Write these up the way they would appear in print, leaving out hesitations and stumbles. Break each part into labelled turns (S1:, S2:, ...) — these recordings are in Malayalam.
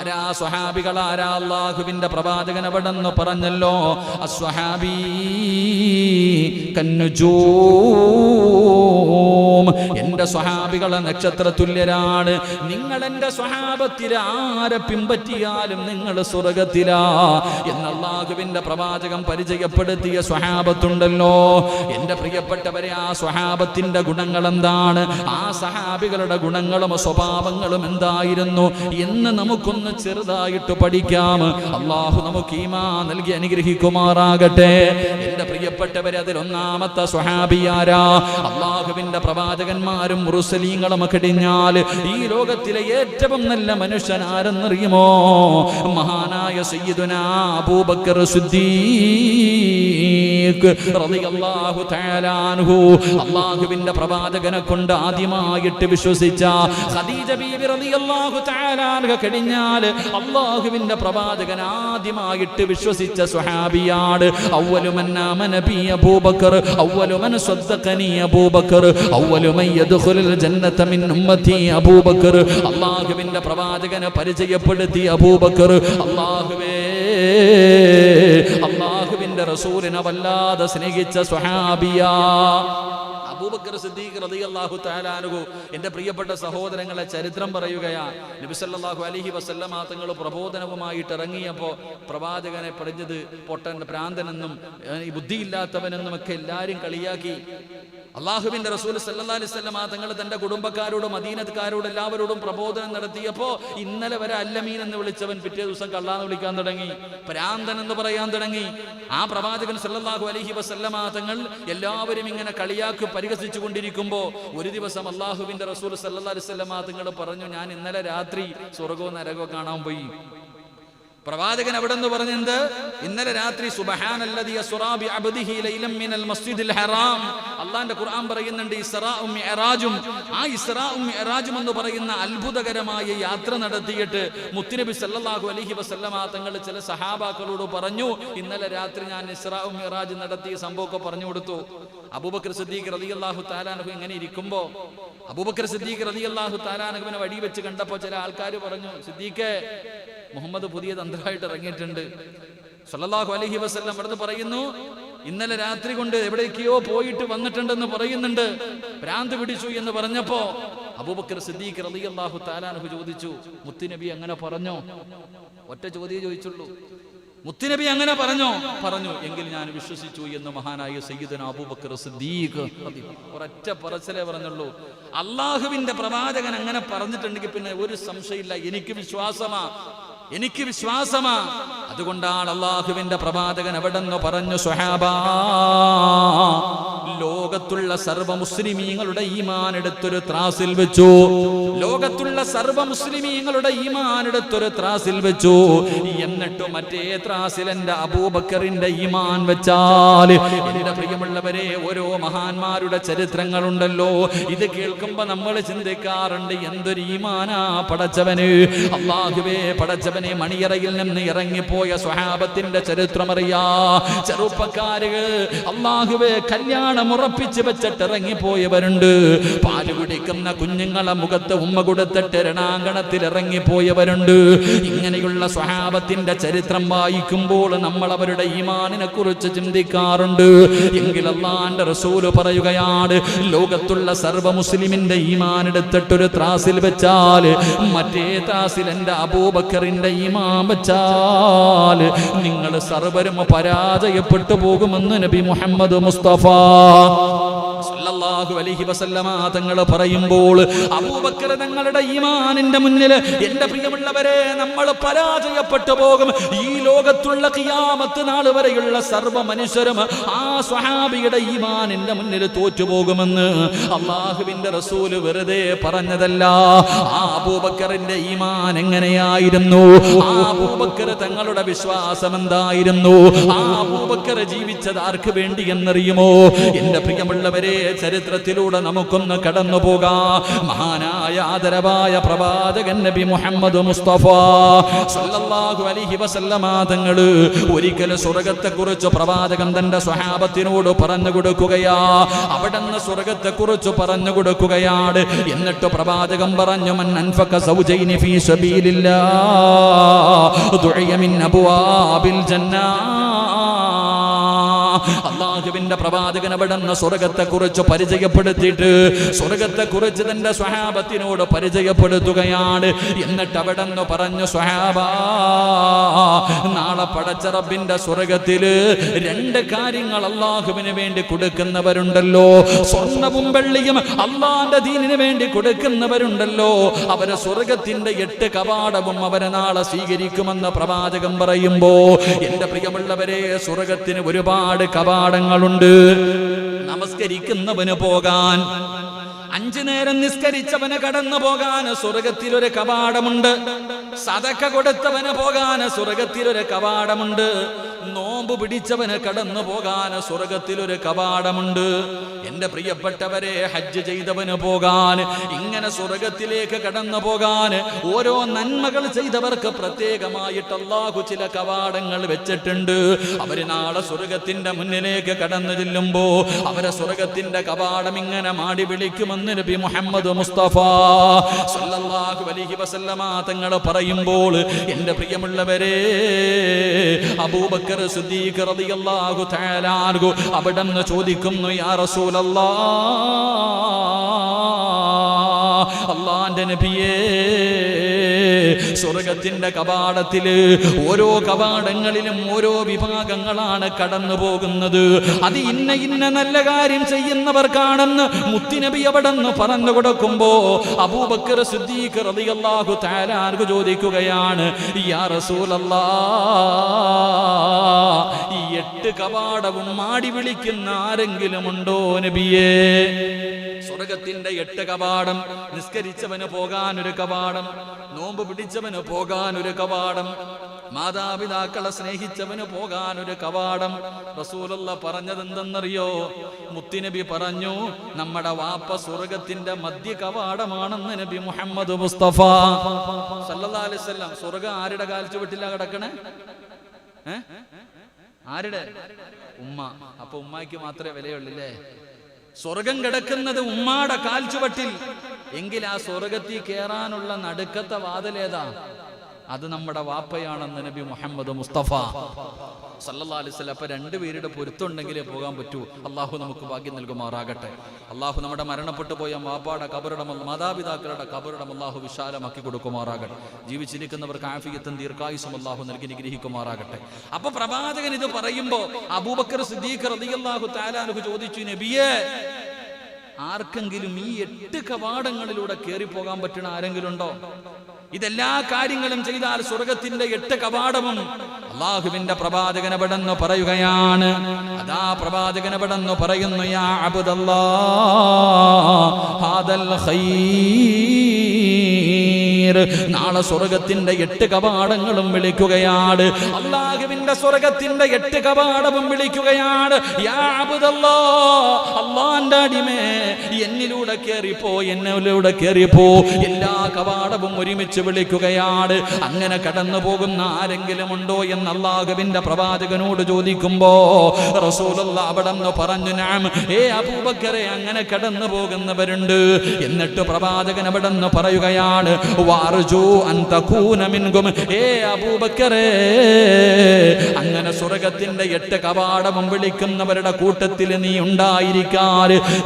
S1: ആരാ സ്വഹാബികൾ ആരാ? അല്ലാഹുവിന്റെ പ്രവാചകൻ അവിടെന്ന് പറഞ്ഞല്ലോ, അസ്വഹാബി കന്നുജൂം, എന്റെ സ്വഹാബികളെ നക്ഷത്ര തുല്യരാണ്. നിങ്ങൾ എന്റെ സ്വഹാബത്തിലെ ആരെ പിൻപറ്റിയാലും നിങ്ങൾ സ്വർഗത്തിലാ എന്ന് അല്ലാഹുവിന്റെ പ്രവാചകൻ പരിചയപ്പെടുത്തിയ സ്വഹാബത്തുണ്ടല്ലോ. എന്റെ പ്രിയപ്പെട്ടവരെ, ആ സ്വഹാബത്തിന്റെ ഗുണങ്ങൾ എന്താണ്? ആ സഹാബികളുടെ ഗുണങ്ങളും സ്വഭാവങ്ങളും എന്തായിരുന്നു എന്ന് നമുക്കൊന്ന് ചെറുതായിട്ട് പഠിക്കാം. അല്ലാഹു നമുക്ക് ഈമാൻ നൽകി അനുഗ്രഹിക്കുമാറാകട്ടെ. എന്റെ പ്രിയപ്പെട്ടവരെ, അതിൽ ഒന്നാമത്തെ സ്വഹാബിയാരാ? അല്ലാഹുവിന്റെ പ്രവാചകന്മാരും മുർസലീങ്ങളും കഴിഞ്ഞാൽ ഈ ലോകത്തിലെ ഏറ്റവും നല്ല മനുഷ്യൻ ആരെന്നറിയുമോ? മഹാനായ സയ്യിദുനാ അബൂബക്കർ സിദ്ദീഖ് റളിയല്ലാഹു തആല അൻഹു. അല്ലാഹുവിന്റെ പ്രവാചകനെ കൊണ്ട് ആദ്യമായിട്ട് വിശ്വസിച്ച ഖദീജ ബീവി റളിയല്ലാഹു തആല അൻഹ കഴിഞ്ഞാൽ അല്ലാഹുവിന്റെ പ്രവാചകൻ ആദ്യമായിട്ട് വിശ്വസിച്ച സ്വഹാബിയാണ്. അവ്വലു മൻ ആമന ബി അബൂബക്കർ, അവ്വലു മൻ സദ്ദഖനി അബൂബക്കർ, അവ്വലു മൻ യദ്ഖുലുൽ ജന്നത മിൻ ഉമ്മത്തി അബൂബക്കർ. അല്ലാഹുവിന്റെ പ്രവാചകനെ പരിചയപ്പെടുത്തി അബൂബക്കർ. അല്ലാഹുവിന്റെ റസൂലിനെ വല്ലാതെ സ്നേഹിച്ച സ്വഹാബിയാ അബൂബക്കർ സിദ്ദീഖ് റളിയല്ലാഹു തആല അൻഹു. എൻ്റെ പ്രിയപ്പെട്ട സഹോദരങ്ങളെ, ചരിത്രം പറയുകയാണ്. നബി സല്ലല്ലാഹു അലൈഹി വസല്ലമ തങ്ങൾ പ്രബോധനവുമായിട്ട് ഇറങ്ങിയപ്പോൾ പ്രവാചകനെ പറഞ്ഞത് പൊട്ടൻ, ഭ്രാന്തനെന്നും ബുദ്ധിയില്ലാത്തവനെന്നും ഒക്കെ എല്ലാവരും കളിയാക്കി. അള്ളാഹുവിന്റെ റസൂൽ സല്ലല്ലാഹു അലൈഹി വസല്ലമ തങ്ങൾ തന്റെ കുടുംബക്കാരോടും മദീനക്കാരോടും എല്ലാവരോടും പ്രബോധനം നടത്തിയപ്പോ ഇന്നലെ വരെ അല്ലമീൻ എന്ന് വിളിച്ചവൻ പിറ്റേ ദിവസം കള്ളാന്ന് വിളിക്കാൻ തുടങ്ങി, ഭ്രാന്തൻ എന്ന് പറയാൻ തുടങ്ങി. ആ പ്രവാചകൻ സല്ലല്ലാഹു അലൈഹി വസല്ലമ തങ്ങൾ എല്ലാവരും ഇങ്ങനെ കളിയാക്കി പരിഹസിച്ചു കൊണ്ടിരിക്കുമ്പോ ഒരു ദിവസം അള്ളാഹുവിന്റെ റസൂൽ സല്ലല്ലാഹു അലൈഹി വസല്ലമ തങ്ങൾ പറഞ്ഞു, ഞാൻ ഇന്നലെ രാത്രി സ്വർഗവും നരകവും കാണാൻ പോയി. പ്രവാചകൻ അവിടെ നിന്ന് പറഞ്ഞത്, ഇന്നലെ രാത്രി സുബ്ഹാനല്ലദി അസ്റാ ബി അബ്ദിഹി ലൈലൻ മിനൽ മസ്ജിദിൽ ഹറാം. അല്ലാഹുവിന്റെ ഖുർആൻ പറയുന്നുണ്ട് ഇസ്റാഉം മിഅ്റാജും. ആ ഇസ്റാഉം മിഅ്റാജും എന്ന് പറയുന്ന അത്ഭുതകരമായ യാത്ര നടത്തിയിട്ട് മുത്തുനബി സല്ലല്ലാഹു അലൈഹി വസല്ലമ തങ്ങൾ ചില സഹാബാക്കളോട് പറഞ്ഞു, ഇന്നലെ രാത്രി ഞാൻ ഇസ്റാഉം മിഅ്റാജ് നടത്തിയ സംഭവമൊക്കെ പറഞ്ഞു കൊടുത്തു. അബൂബക്കർ സിദ്ദീഖ് റളിയല്ലാഹു തആല അൻഹു ഇങ്ങനെ ഇരിക്കുമ്പോ അബൂബക്കർ സിദ്ദീഖ് റളിയല്ലാഹു തആല അൻഹുവിനെ വഴി വെച്ച് കണ്ടപ്പോൾ ചില ആൾക്കാർ പറഞ്ഞു, സിദ്ദീഖേ, മുഹമ്മദ് പുതിയ തന്ത്രമായിട്ട് ഇറങ്ങിയിട്ടുണ്ട്. സല്ലല്ലാഹു അലൈഹി വസല്ലം അടുത്ത് പറയുന്നു, ഇന്നലെ രാത്രി കൊണ്ട് എവിടേക്കോ പോയിട്ട് വന്നിട്ടുണ്ടെന്ന് പറയുന്നുണ്ട്, ഭ്രാന്ത് പിടിച്ചു എന്ന് പറഞ്ഞപ്പോ അബൂബക്കർ സിദ്ദീഖ് റളിയല്ലാഹു തആല അൻഹു ചോദിച്ചു, മുത്തുനബി അങ്ങനെ പറഞ്ഞോ? ഒറ്റ ചോദ്യം ചോദിച്ചുള്ളൂ. മുത്തുനബി അങ്ങനെ പറഞ്ഞോ? പറഞ്ഞു. എങ്കിൽ ഞാൻ വിശ്വസിച്ചു എന്ന് മഹാനായ സയ്യിദുനാ അബൂബക്കർ സിദ്ദീഖ് ഒരൊറ്റ പറച്ചിലേ പറഞ്ഞുള്ളൂ. അള്ളാഹുവിന്റെ പ്രവാചകൻ അങ്ങനെ പറഞ്ഞിട്ടുണ്ടെങ്കിൽ പിന്നെ ഒരു സംശയമില്ല, എനിക്ക് വിശ്വാസമാ. അതുകൊണ്ടാണ് അള്ളാഹുവിന്റെ പ്രവാചകൻ അവിടെ നിന്ന് പറഞ്ഞു, സ്വഹാബാ, ലോകത്തുള്ള സർവ്വ മുസ്ലിമീങ്ങളുടെ ഈമാൻ എടുത്തൊരു ത്രാസിൽ വെച്ചു. ലോകത്തുള്ള സർവ്വ മുസ്ലിമീങ്ങളുടെ ഈമാൻ എടുത്തൊരു ത്രാസിൽ വെച്ചു. എന്നിട്ട് മറ്റേ ത്രാസിൽ എന്റെ അബൂബക്കറിന്റെ ഈമാൻ വെച്ചാൽ, എന്റെ പ്രിയമുള്ളവരെ, ഓരോ മഹാന്മാരുടെ ചരിത്രങ്ങളുണ്ടല്ലോ. ഇത് കേൾക്കുമ്പോ നമ്മൾ ചിന്തിക്കാറുണ്ട്, എന്തൊരു ഈമാനാ പടച്ചവന്. അല്ലാഹുവേ, പടച്ചവനെ, മണിയറയിൽ നിന്ന് ഇറങ്ങിപ്പോയ സ്വഹാബത്തിന്റെ ചരിത്രമറിയാ. ചെറുപ്പക്കാരുകൾ അല്ലാഹുവേ കല്യാണം ഉറപ്പിച്ച് വെച്ചിട്ട് ഇറങ്ങിപ്പോയവരുണ്ട്. പാല് കുടിക്കുന്ന കുഞ്ഞുങ്ങളെ മുഖത്ത് ഉമ്മ കൊടുത്തിട്ട് രണാങ്കണത്തിൽ ഇറങ്ങിപ്പോയവരുണ്ട്. ഇങ്ങനെയുള്ള സ്വഹാബത്തിന്റെ ചരിത്രം വായിക്കുമ്പോൾ നമ്മൾ അവരുടെ ഈമാനിനെ കുറിച്ച് ചിന്തിക്കാറുണ്ട്. എങ്കിൽ അല്ലാഹുവിന്റെ റസൂൽ പറയുകയാണ്, ലോകത്തുള്ള സർവ്വ മുസ്ലിമിന്റെ ഈമാൻ എടുത്തിട്ടൊരു ത്രാസിൽ വെച്ചാൽ മറ്റേ ത്രാസിൽ എന്റെ അബൂബക്കറിന്റെ ഈമാൻ വെച്ചാൽ നിങ്ങൾ സർവരും പരാജയപ്പെട്ടു പോകുമെന്ന് നബി മുഹമ്മദ് മുസ്തഫ സല്ലല്ലാഹു അലൈഹി വസല്ലമ തങ്ങൾ പറയുമ്പോൾ അബൂബക്കർ തങ്ങളുടെ ഈമാനിന്റെ മുന്നിൽ എന്റെ പ്രിയമുള്ളവരെ നമ്മൾ പരാജയപ്പെട്ടു പോകും. ഈ ലോകത്തുള്ള ഖിയാമത്ത് നാൾ വരെയുള്ള സർവ്വ മനുഷ്യരും ആ സ്വഹാബിയുടെ ഈമാനിന്റെ മുന്നിൽ തോറ്റുപോകുമെന്ന് അല്ലാഹുവിന്റെ റസൂൽ വെറുതെ പറഞ്ഞതല്ല. ആ അബൂബക്കറിന്റെ ഈമാൻ എങ്ങനെയായിരുന്നു? ആ അബൂബക്കർ തങ്ങളുടെ വിശ്വാസം എന്തായിരുന്നു? ആ അബൂബക്കർ ജീവിച്ചത് ആർക്ക് വേണ്ടി എന്നറിയുമോ? എന്റെ പ്രിയമുള്ളവരെ, ചരിത്രത്തിലൂടെ നമുക്കൊന്ന് കടന്നു പോകാം. മഹാനായ ആദരവായ പ്രവാചകൻ നബി മുഹമ്മദ് മുസ്തഫ സല്ലല്ലാഹു അലൈഹി വസല്ലമ തങ്ങൾ ഒരിക്കൽ സ്വർഗ്ഗത്തെക്കുറിച്ച് പ്രവാചകൻ തന്റെ സ്വഹാബത്തിനോട് പറഞ്ഞു കൊടുക്കുകയാ. അവിടുന്ന് സ്വർഗ്ഗത്തെക്കുറിച്ച് പറഞ്ഞു കൊടുക്കുകയാണ്. എന്നിട്ട് പ്രവാചകൻ പറഞ്ഞു, മൻ അൻഫക സൗജൈനി ഫീ സബീലില്ലാഹ് ദുഇയ മിൻ അബ്വാബിൽ ജന്നാ. അല്ലാഹുവിന്റെ പ്രവാചകൻ അവിടുന്ന് സ്വർഗ്ഗത്തെക്കുറിച്ച് പരിചയപ്പെടുത്തിയിട്ട് സ്വർഗ്ഗത്തെക്കുറിച്ച് തന്റെ സ്വഹാബത്തിനോട് പരിചയപ്പെടുത്തുകയാണ്. എന്നിട്ട് അവിടുന്ന് പറഞ്ഞു, സ്വഹാബാ, നാളെ പടച്ച റബ്ബിന്റെ സ്വർഗ്ഗത്തില് രണ്ട് കാര്യങ്ങൾ അല്ലാഹുവിന് വേണ്ടി കൊടുക്കുന്നവരുണ്ടല്ലോ. സ്വർണ്ണവും വെള്ളിയും അല്ലാഹുവിന്റെ ദീനിന് വേണ്ടി കൊടുക്കുന്നവരുണ്ടല്ലോ. അവരെ സ്വർഗ്ഗത്തിന്റെ 8 കവാടവും അവരെ നാളെ സ്വീകരിക്കുമെന്ന് പ്രവാചകൻ പറയുമ്പോ, എന്റെ പ്രിയമുള്ളവരെ, സ്വർഗ്ഗത്തിന് ഒരുപാട് കവാടങ്ങളുണ്ട്. നമസ്കരിക്കുന്നവന് പോകാൻ, 5 നേരം നിസ്കരിച്ചവന് കടന്നു പോകാൻ സ്വർഗ്ഗത്തിലൊരു കവാടമുണ്ട്. സദഖ കൊടുത്തവന് പോകാൻ സ്വർഗ്ഗത്തിലൊരു കവാടമുണ്ട്. നോമ്പ് പിടിച്ചവന് കടന്നു പോകാൻ സ്വർഗ്ഗത്തിലൊരു കവാടമുണ്ട്. എന്റെ പ്രിയപ്പെട്ടവരെ, ഹജ്ജ് ചെയ്തവന് പോകാൻ, ഇങ്ങനെ സ്വർഗ്ഗത്തിലേക്ക് കടന്നു പോകാൻ ഓരോ നന്മകൾ ചെയ്തവർക്ക് പ്രത്യേകമായിട്ട് അല്ലാഹു ചില കവാടങ്ങൾ വെച്ചിട്ടുണ്ട്. അവര് നാളെ സ്വർഗ്ഗത്തിന്റെ മുന്നിലേക്ക് കടന്നു ചെല്ലുമ്പോ അവരെ സ്വർഗ്ഗത്തിന്റെ കവാടം ഇങ്ങനെ മാടി വിളിക്കുമെന്ന് നബി മുഹമ്മദ് മുസ്തഫ സല്ലല്ലാഹു അലൈഹി വസല്ലമ തങ്ങൾ പറയുമ്പോൾ, എന്റെ പ്രിയമുള്ളവരെ, അബൂബക്കർ സിദ്ദീഖ് റളിയല്ലാഹു തആല അൻഹു അവിടുന്ന് ചോദിക്കുന്നു, യാ റസൂലല്ലാഹ്, അല്ലാഹുവിന്റെ നബിയേ, സ്വർഗ്ഗത്തിന്റെ കവാടത്തില് ഓരോ കവാടങ്ങളിലും ഓരോ വിഭാഗങ്ങളാണ് കടന്നു പോകുന്നത്. അത് ഇന്ന ഇന്ന നല്ല കാര്യം ചെയ്യുന്നവർക്കാണെന്ന് മുത്തുനബി അവിടെന്ന് പറഞ്ഞു കൊടുക്കുമ്പോ അബൂബക്കർ സിദ്ദീഖ് റളിയല്ലാഹു തആല അൻഹു ചോദിക്കുകയാണ്, യാ റസൂലല്ലാഹ്, ഈ 8 കവാടവും മാടി വിളിക്കുന്ന ആരെങ്കിലും ഉണ്ടോ നബിയേ? സ്വർഗ്ഗത്തിന്റെ 8 കവാടം. നിസ്കരിച്ചവന് പോകാൻ ഒരു കവാടം, നോമ്പ് പിടിച്ചവന് പോകാൻ ഒരു കവാടം, മാതാപിതാക്കളെ സ്നേഹിച്ചവന് പോകാൻ ഒരു കവാടം. റസൂലുള്ളാഹി പറഞ്ഞതെന്തെന്നറിയോ? മുത്തുനബി പറഞ്ഞു, നമ്മുടെ വാപ്പ സ്വർഗ്ഗത്തിന്റെ മധ്യ കവാടമാണെന്ന് നബി മുഹമ്മദ് മുസ്തഫ സല്ലല്ലാഹു അലൈഹി വസല്ലം. സ്വർഗ്ഗം ആരുടെ കാൽച്ചുവട്ടിലാ കിടക്കണേ? ആരുടെ? ഉമ്മ. അപ്പൊ ഉമ്മയ്ക്ക് മാത്രമേ വിലയുള്ളൂല്ലേ? സ്വർഗം കിടക്കുന്നത് ഉമ്മാടെ കാൽച്ചുവട്ടിൽ. എങ്കിൽ ആ സ്വർഗത്തിൽ കയറാനുള്ള നടുക്കത്തെ വാതിലേതാ? അത് നമ്മുടെ വാപ്പയാണെന്ന് നബി മുഹമ്മദ് മുസ്തഫ സല്ലല്ലാഹു അലൈഹി വസല്ലം. അപ്പൊ 2 പേരുടെ പൊരുത്തുണ്ടെങ്കിലേ പോകാൻ പറ്റൂ. അള്ളാഹു നമുക്ക് ഭാഗ്യം നൽകുമാറാകട്ടെ. അള്ളാഹു നമ്മുടെ മരണപ്പെട്ടു പോയ വാപ്പാടെ കബറിടം, മാതാപിതാക്കളുടെ കബറിടം അള്ളാഹു വിശാലമാക്കി കൊടുക്കുമാറാകട്ടെ. ജീവിച്ചിരിക്കുന്നവർക്ക് ആഫിയത്തും ദീർഘായുസ്സും അള്ളാഹു നൽകി നിഗ്രഹിക്കുമാറാകട്ടെ. അപ്പൊ പ്രവാചകൻ ഇത് പറയുമ്പോ അബൂബക്കർ സിദ്ദീഖ് റളിയല്ലാഹു തആല അൻഹു ചോദിച്ചു, നബിയേ, ആർക്കെങ്കിലും ഈ 8 കവാടങ്ങളിലൂടെ കയറി പോകാൻ പറ്റുന്ന ആരെങ്കിലും ഉണ്ടോ? ഇതെല്ലാ കാര്യങ്ങളും ചെയ്താൽ സ്വർഗ്ഗത്തിന്റെ 8 കവാടവും അല്ലാഹുവിന്റെ പ്രവാചകൻ അവിടെന്ന് പറയുകയാണ്. അതാ പ്രവാചകൻ അവിടെന്ന് പറയുന്നു, യാ അബ്ദല്ലാഹ് ഹാദൽ ഖൈർ. നാളെ സ്വർഗ്ഗത്തിന്റെ 8 കവാടങ്ങളും വിളിക്കുകയാണ്. അല്ലാഹുവിന്റെ സ്വർഗ്ഗത്തിന്റെ 8 കവാടവും വിളിക്കുകയാണ്. യാ അബ്ദല്ലാഹ്, അല്ലാഹുവിന്റെ അടിമേ, എന്നിലൂടെ കേറിപ്പോ, എന്നിലൂടെ കേറിപ്പോ. എല്ലാ കവാടവും ഒരുമിച്ച് വിളിക്കുകയാണ്. അങ്ങനെ കടന്നു പോകുന്ന ആരെങ്കിലും ഉണ്ടോ എന്ന് അല്ലാഹുവിന്റെ പ്രവാചകനോട് ചോദിക്കുമ്പോ റസൂലുള്ളാഹി അവിടെന്ന് പറഞ്ഞു, നഅം, അബൂബക്കറെ, അങ്ങനെ കടന്നു പോകുന്നവരുണ്ട്. എന്നിട്ട് പ്രവാചകൻ അവിടെന്ന് പറയുകയാണ്, വഅർജു അൻ തകൂന മിൻകും. അബൂബക്കറെ, അങ്ങനെ സ്വർഗ്ഗത്തിന്റെ 8 കവാടവും വിളിക്കുന്നവരുടെ കൂട്ടത്തിൽ നീ ഉണ്ടായിരിക്കാൻ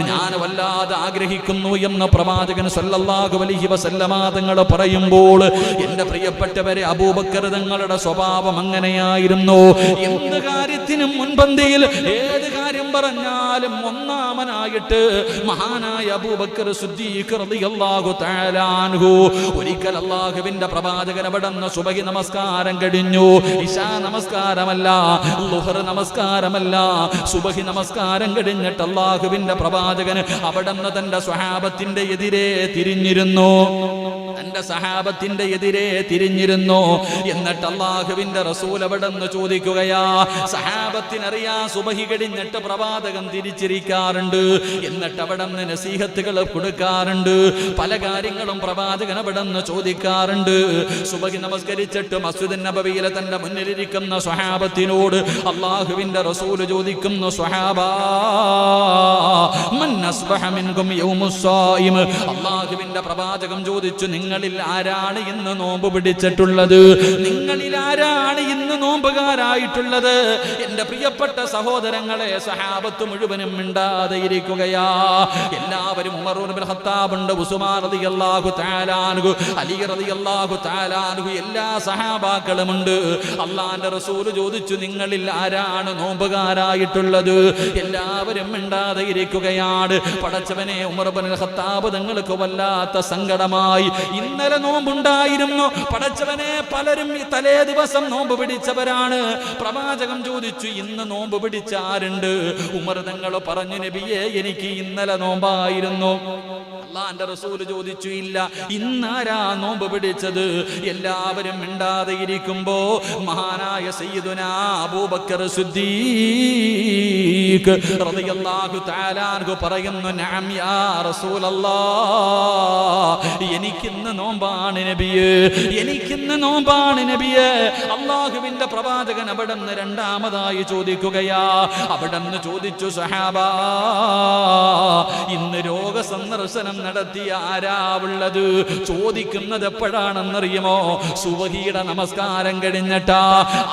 S1: ഞാൻ വല്ലാതെ ആഗ്രഹിക്കുന്നു എന്ന് പ്രവാചകൻ സല്ലല്ലാഹു അലൈഹി വസല്ലമ തങ്ങൾ പറയുമ്പോൾ, എന്റെ പ്രിയപ്പെട്ടവരെ, അബൂബക്കർ തങ്ങളുടെ സ്വഭാവം അങ്ങനെയായിരുന്നു. എന്ത് കാര്യത്തിനും മുൻപന്തിയിൽ, ഏത് കാര്യം പറഞ്ഞാലും ഒന്നാമനായിട്ട് മഹാനായ അബൂബക്കർ സിദ്ദീഖ് റളിയല്ലാഹു തആല അൻഹു. ഒരിക്കൽ അല്ലാഹുവിന്റെ പ്രവാചകൻ അവിടുന്ന് സുബഹി നമസ്കാരം കഴിഞ്ഞു. ഇശാ നമസ്കാരമല്ല, ളുഹർ നമസ്കാരമല്ല, സുബഹി നമസ്കാരം കഴിഞ്ഞിട്ട് അല്ലാഹുവിന്റെ പ്രവാചകൻ അവിടുന്ന് തന്റെ സ്വഹാബത്തിന്റെ എതിരെ തിരിഞ്ഞിരുന്നു. തന്റെ സഹാബത്തിന്റെ എതിരെ തിരിഞ്ഞിരുന്നു. എന്നിട്ട് അല്ലാഹുവിന്റെ റസൂൽ അവിടെന്ന് ചോദിക്കുകയാ, സഹാബത്തിനറിയാ സുബഹി കഴിഞ്ഞിട്ട് പ്രവാചകൻ തിരിച്ചിരിക്കാറുണ്ട്, എന്നിട്ട് അവിടെന്ന് നസീഹത്തുകൾ കൊടുക്കാറുണ്ട്, പല കാര്യങ്ങളും പ്രവാചകൻ അവിടെന്ന് ചോദിക്കാറുണ്ട്. സുബഹി നമസ്കരിച്ചിട്ട് മസ്ജിദുൻ നബവിയിലെ തന്റെ മുന്നിലിരിക്കുന്ന സ്വഹാബത്തിനോട് അല്ലാഹുവിന്റെ റസൂൽ ചോദിക്കുന്നു, സ്വഹാബാ മൻ അസ്ബഹ മിൻകും യൗമുസ്സായിം. അല്ലാഹുവിന്റെ പ്രവാചകൻ ചോദിച്ചു, നിങ്ങളിൽ ആരാണ് ഇന്ന് നോമ്പ് പിടിച്ചിട്ടുള്ളത്? നിങ്ങളിൽ ആരാണ് ഇന്ന് നോമ്പുകാരായിട്ടുള്ളത്? എന്റെ പ്രിയപ്പെട്ട സഹോദരങ്ങളെ, സഹാബത്ത് മുഴുവനും മിണ്ടാതെ ഇരിക്കുകയാ. എല്ലാവരും ഉമർ ഇബ്നുൽ ഖത്താബ് ഉണ്ട്, ഉസ്മാൻ റളിയല്ലാഹു തആല അൻഹു, അലി റളിയല്ലാഹു തആല അൻഹു, എല്ലാ സഹാബാക്കളുമുണ്ട്. അല്ലാഹുവിന്റെ റസൂൽ ചോദിച്ചു, നിങ്ങളിൽ ആരാണ് നോമ്പുകാരായിട്ടുള്ളത്? എല്ലാവരും മിണ്ടാതെ ഇരിക്കുകയാണ്. പടച്ചവനെ, ഉമർ ഇബ്നുൽ ഖത്താബ് തങ്ങൾക്ക് വല്ലാത്ത സങ്കടമായി. ഇന്നലെ നോമ്പുണ്ടായിരുന്നു പടച്ചവനെ, പലരും തലേ ദിവസം നോമ്പ് പിടിച്ചവരാണ്. പ്രവാചകൻ ചോദിച്ചു, ഇന്ന് നോമ്പ് പിടിച്ച ആരുണ്ട്? ഉമർ തങ്ങൾ പറഞ്ഞു, നബിയെ എനിക്ക് ഇന്നലെ നോമ്പായിരുന്നു. അല്ലാഹുവിന്റെ റസൂൽ ചോദിച്ചു, ഇല്ല, ഇന്നാരാ നോമ്പ് പിടിച്ചത്? എല്ലാവരും മിണ്ടാതെ ഇരിക്കുമ്പോ മഹാനായ സയ്യിദുനാ അബൂബക്കർ സിദ്ദീഖ് റളിയല്ലാഹു തആല അൻഹു പറയുന്നു, നഅം യാ റസൂലല്ലാഹ്, എനിക്കിന്ന് നോമ്പാണ് നബിയേ, എനിക്കിന്ന് നോമ്പാണ് നബിയേ. അല്ലാഹുവിന്റെ പ്രവാചകൻ അവിടെന്ന് രണ്ടാമതായി ചോദിക്കുകയാ. അവിടെന്ന് ചോദിച്ചു, സഹാബാ ഇന്ന് രോഗസന്ദർശനം നടത്തിയ ആരാ ഉള്ളത്? ചോദിക്കുന്നത് എപ്പോഴാണെന്നറിയുമോ? സുബഹിയുടെ നമസ്കാരം കഴിഞ്ഞിട്ടാ.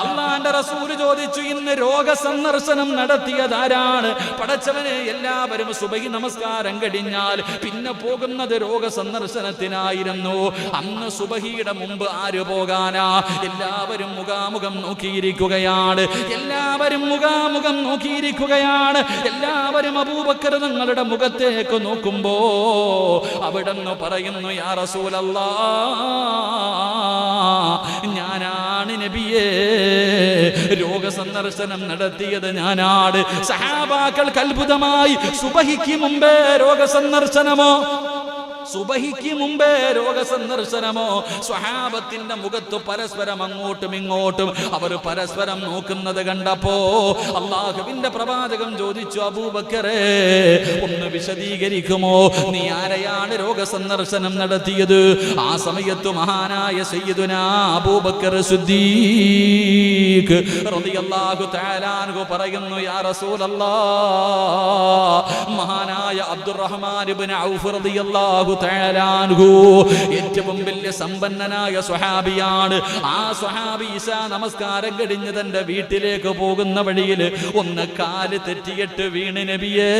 S1: അല്ലാഹുവിന്റെ റസൂൽ ചോദിച്ചു, ഇന്ന് രോഗസന്ദർശനം നടത്തിയത് ആരാണ്? പടച്ചവനെ, എല്ലാവരും സുബഹി നമസ്കാരം കഴിഞ്ഞാൽ പിന്നെ പോകുന്നത് രോഗസന്ദർശനത്തിനായിരുന്നു. അന്ന് സുബഹിയുടെ മുമ്പ് ആര് പോകാനാ? എല്ലാവരും മുഖാമുഖം നോക്കിയിരിക്കുകയാണ്. എല്ലാവരും മുഖാമുഖം നോക്കിയിരിക്കുകയാണ്. എല്ലാവരും അബൂബക്കർ തങ്ങളുടെ മുഖത്തേക്ക് നോക്കുമ്പോ അവിടെന്ന് പറയുന്നു, യാ റസൂലല്ലാഹ്, ഞാനാണ് നബിയേ, രോഗസന്ദർശനം നടത്തിയത് ഞാനാണ്. സഹാബാക്കൾക്ക് അത്ഭുതമായി. സുബഹിക്ക് മുമ്പേ രോഗസന്ദർശനമോ? സുബഹിക്ക് മുമ്പേ രോഗസന്ദർശനമോ? സ്വഹാബത്തിന്റെ മുഖത്ത് പരസ്പരം അങ്ങോട്ടും ഇങ്ങോട്ടും അവർ പരസ്പരം നോക്കുന്നത് കണ്ടപ്പോ അല്ലാഹുവിന്റെ പ്രവാചകൻ ചോദിച്ചു, അബൂബക്കറേ, ഒന്ന് വിശദീകരിക്കുമോ? നീ ആരെയാണ് രോഗസന്ദർശനം നടത്തിയത്? ആ സമയത്ത് മഹാനായ സയ്യിദുനാ അബൂബക്കർ സിദ്ദീഖ് റളിയല്ലാഹു തആല അൻഹു പറയുന്നു, യാ റസൂലല്ലാഹ്, മഹാനായ അബ്ദുറഹ്മാൻ ഇബ്നു ഔഫ് റളിയല്ലാഹു തആല അൻഹു ഏറ്റവും വലിയ സമ്പന്നനായ സ്വഹാബിയാണ്. ആ സ്വഹാബി ഇശാ നമസ്കാരം കഴിഞ്ഞ് തന്റെ വീട്ടിലേക്ക് പോകുന്ന വഴിയിൽ ഒന്ന് കാല് തെറ്റിയിട്ട് വീണ് നബിയേ.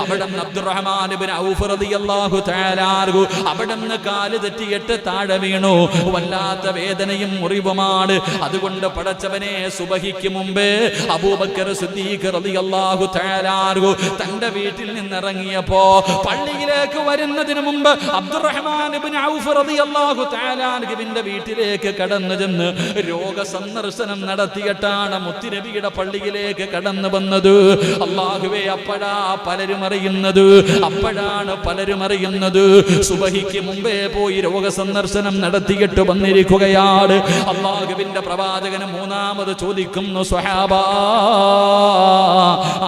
S1: അവിടുന്ന് അബ്ദുറഹ്മാൻ ഇബ്നു ഔഫ് റളിയല്ലാഹു തആല അൻഹു അവിടുന്ന് കാല് തെറ്റിയിട്ട് താഴെ വീണു. വല്ലാത്ത വേദനയും മുറിവുമാണ്. അതുകൊണ്ട് പടച്ചവനെ, സുബഹിക്ക് മുമ്പേ അബൂബക്കർ സിദ്ദീഖ് റളിയല്ലാഹു തആല അൻഹു തന്റെ വീട്ടിൽ നിന്നിറങ്ങിയപ്പോ പള്ളിയിലേക്ക് വരുന്നതിന് മുമ്പ് അബ്ദുറഹ്മാൻ ഇബ്നു ഔഫ് റളിയല്ലാഹു തആല അൻഹുവിന്റെ വീട്ടിലേക്ക് കടന്നു ചെന്ന് രോഗസന്ദർശനം നടത്തിയിട്ടാണ് മുത്തുനബിയുടെ പള്ളിയിലേക്ക് കടന്നു വന്നത്. അല്ലാഹുവേ, അപ്പോഴാണ് പലരും അറിയുന്നത് സുബഹിക്ക് മുമ്പേ പോയി രോഗസന്ദർശനം നടത്തിയിട്ട് വന്നിരിക്കുകയാണ്. അല്ലാഹുവിന്റെ പ്രവാചകന് മൂന്നാമത് ചോദിക്കുന്നു, സ്വഹാബാ,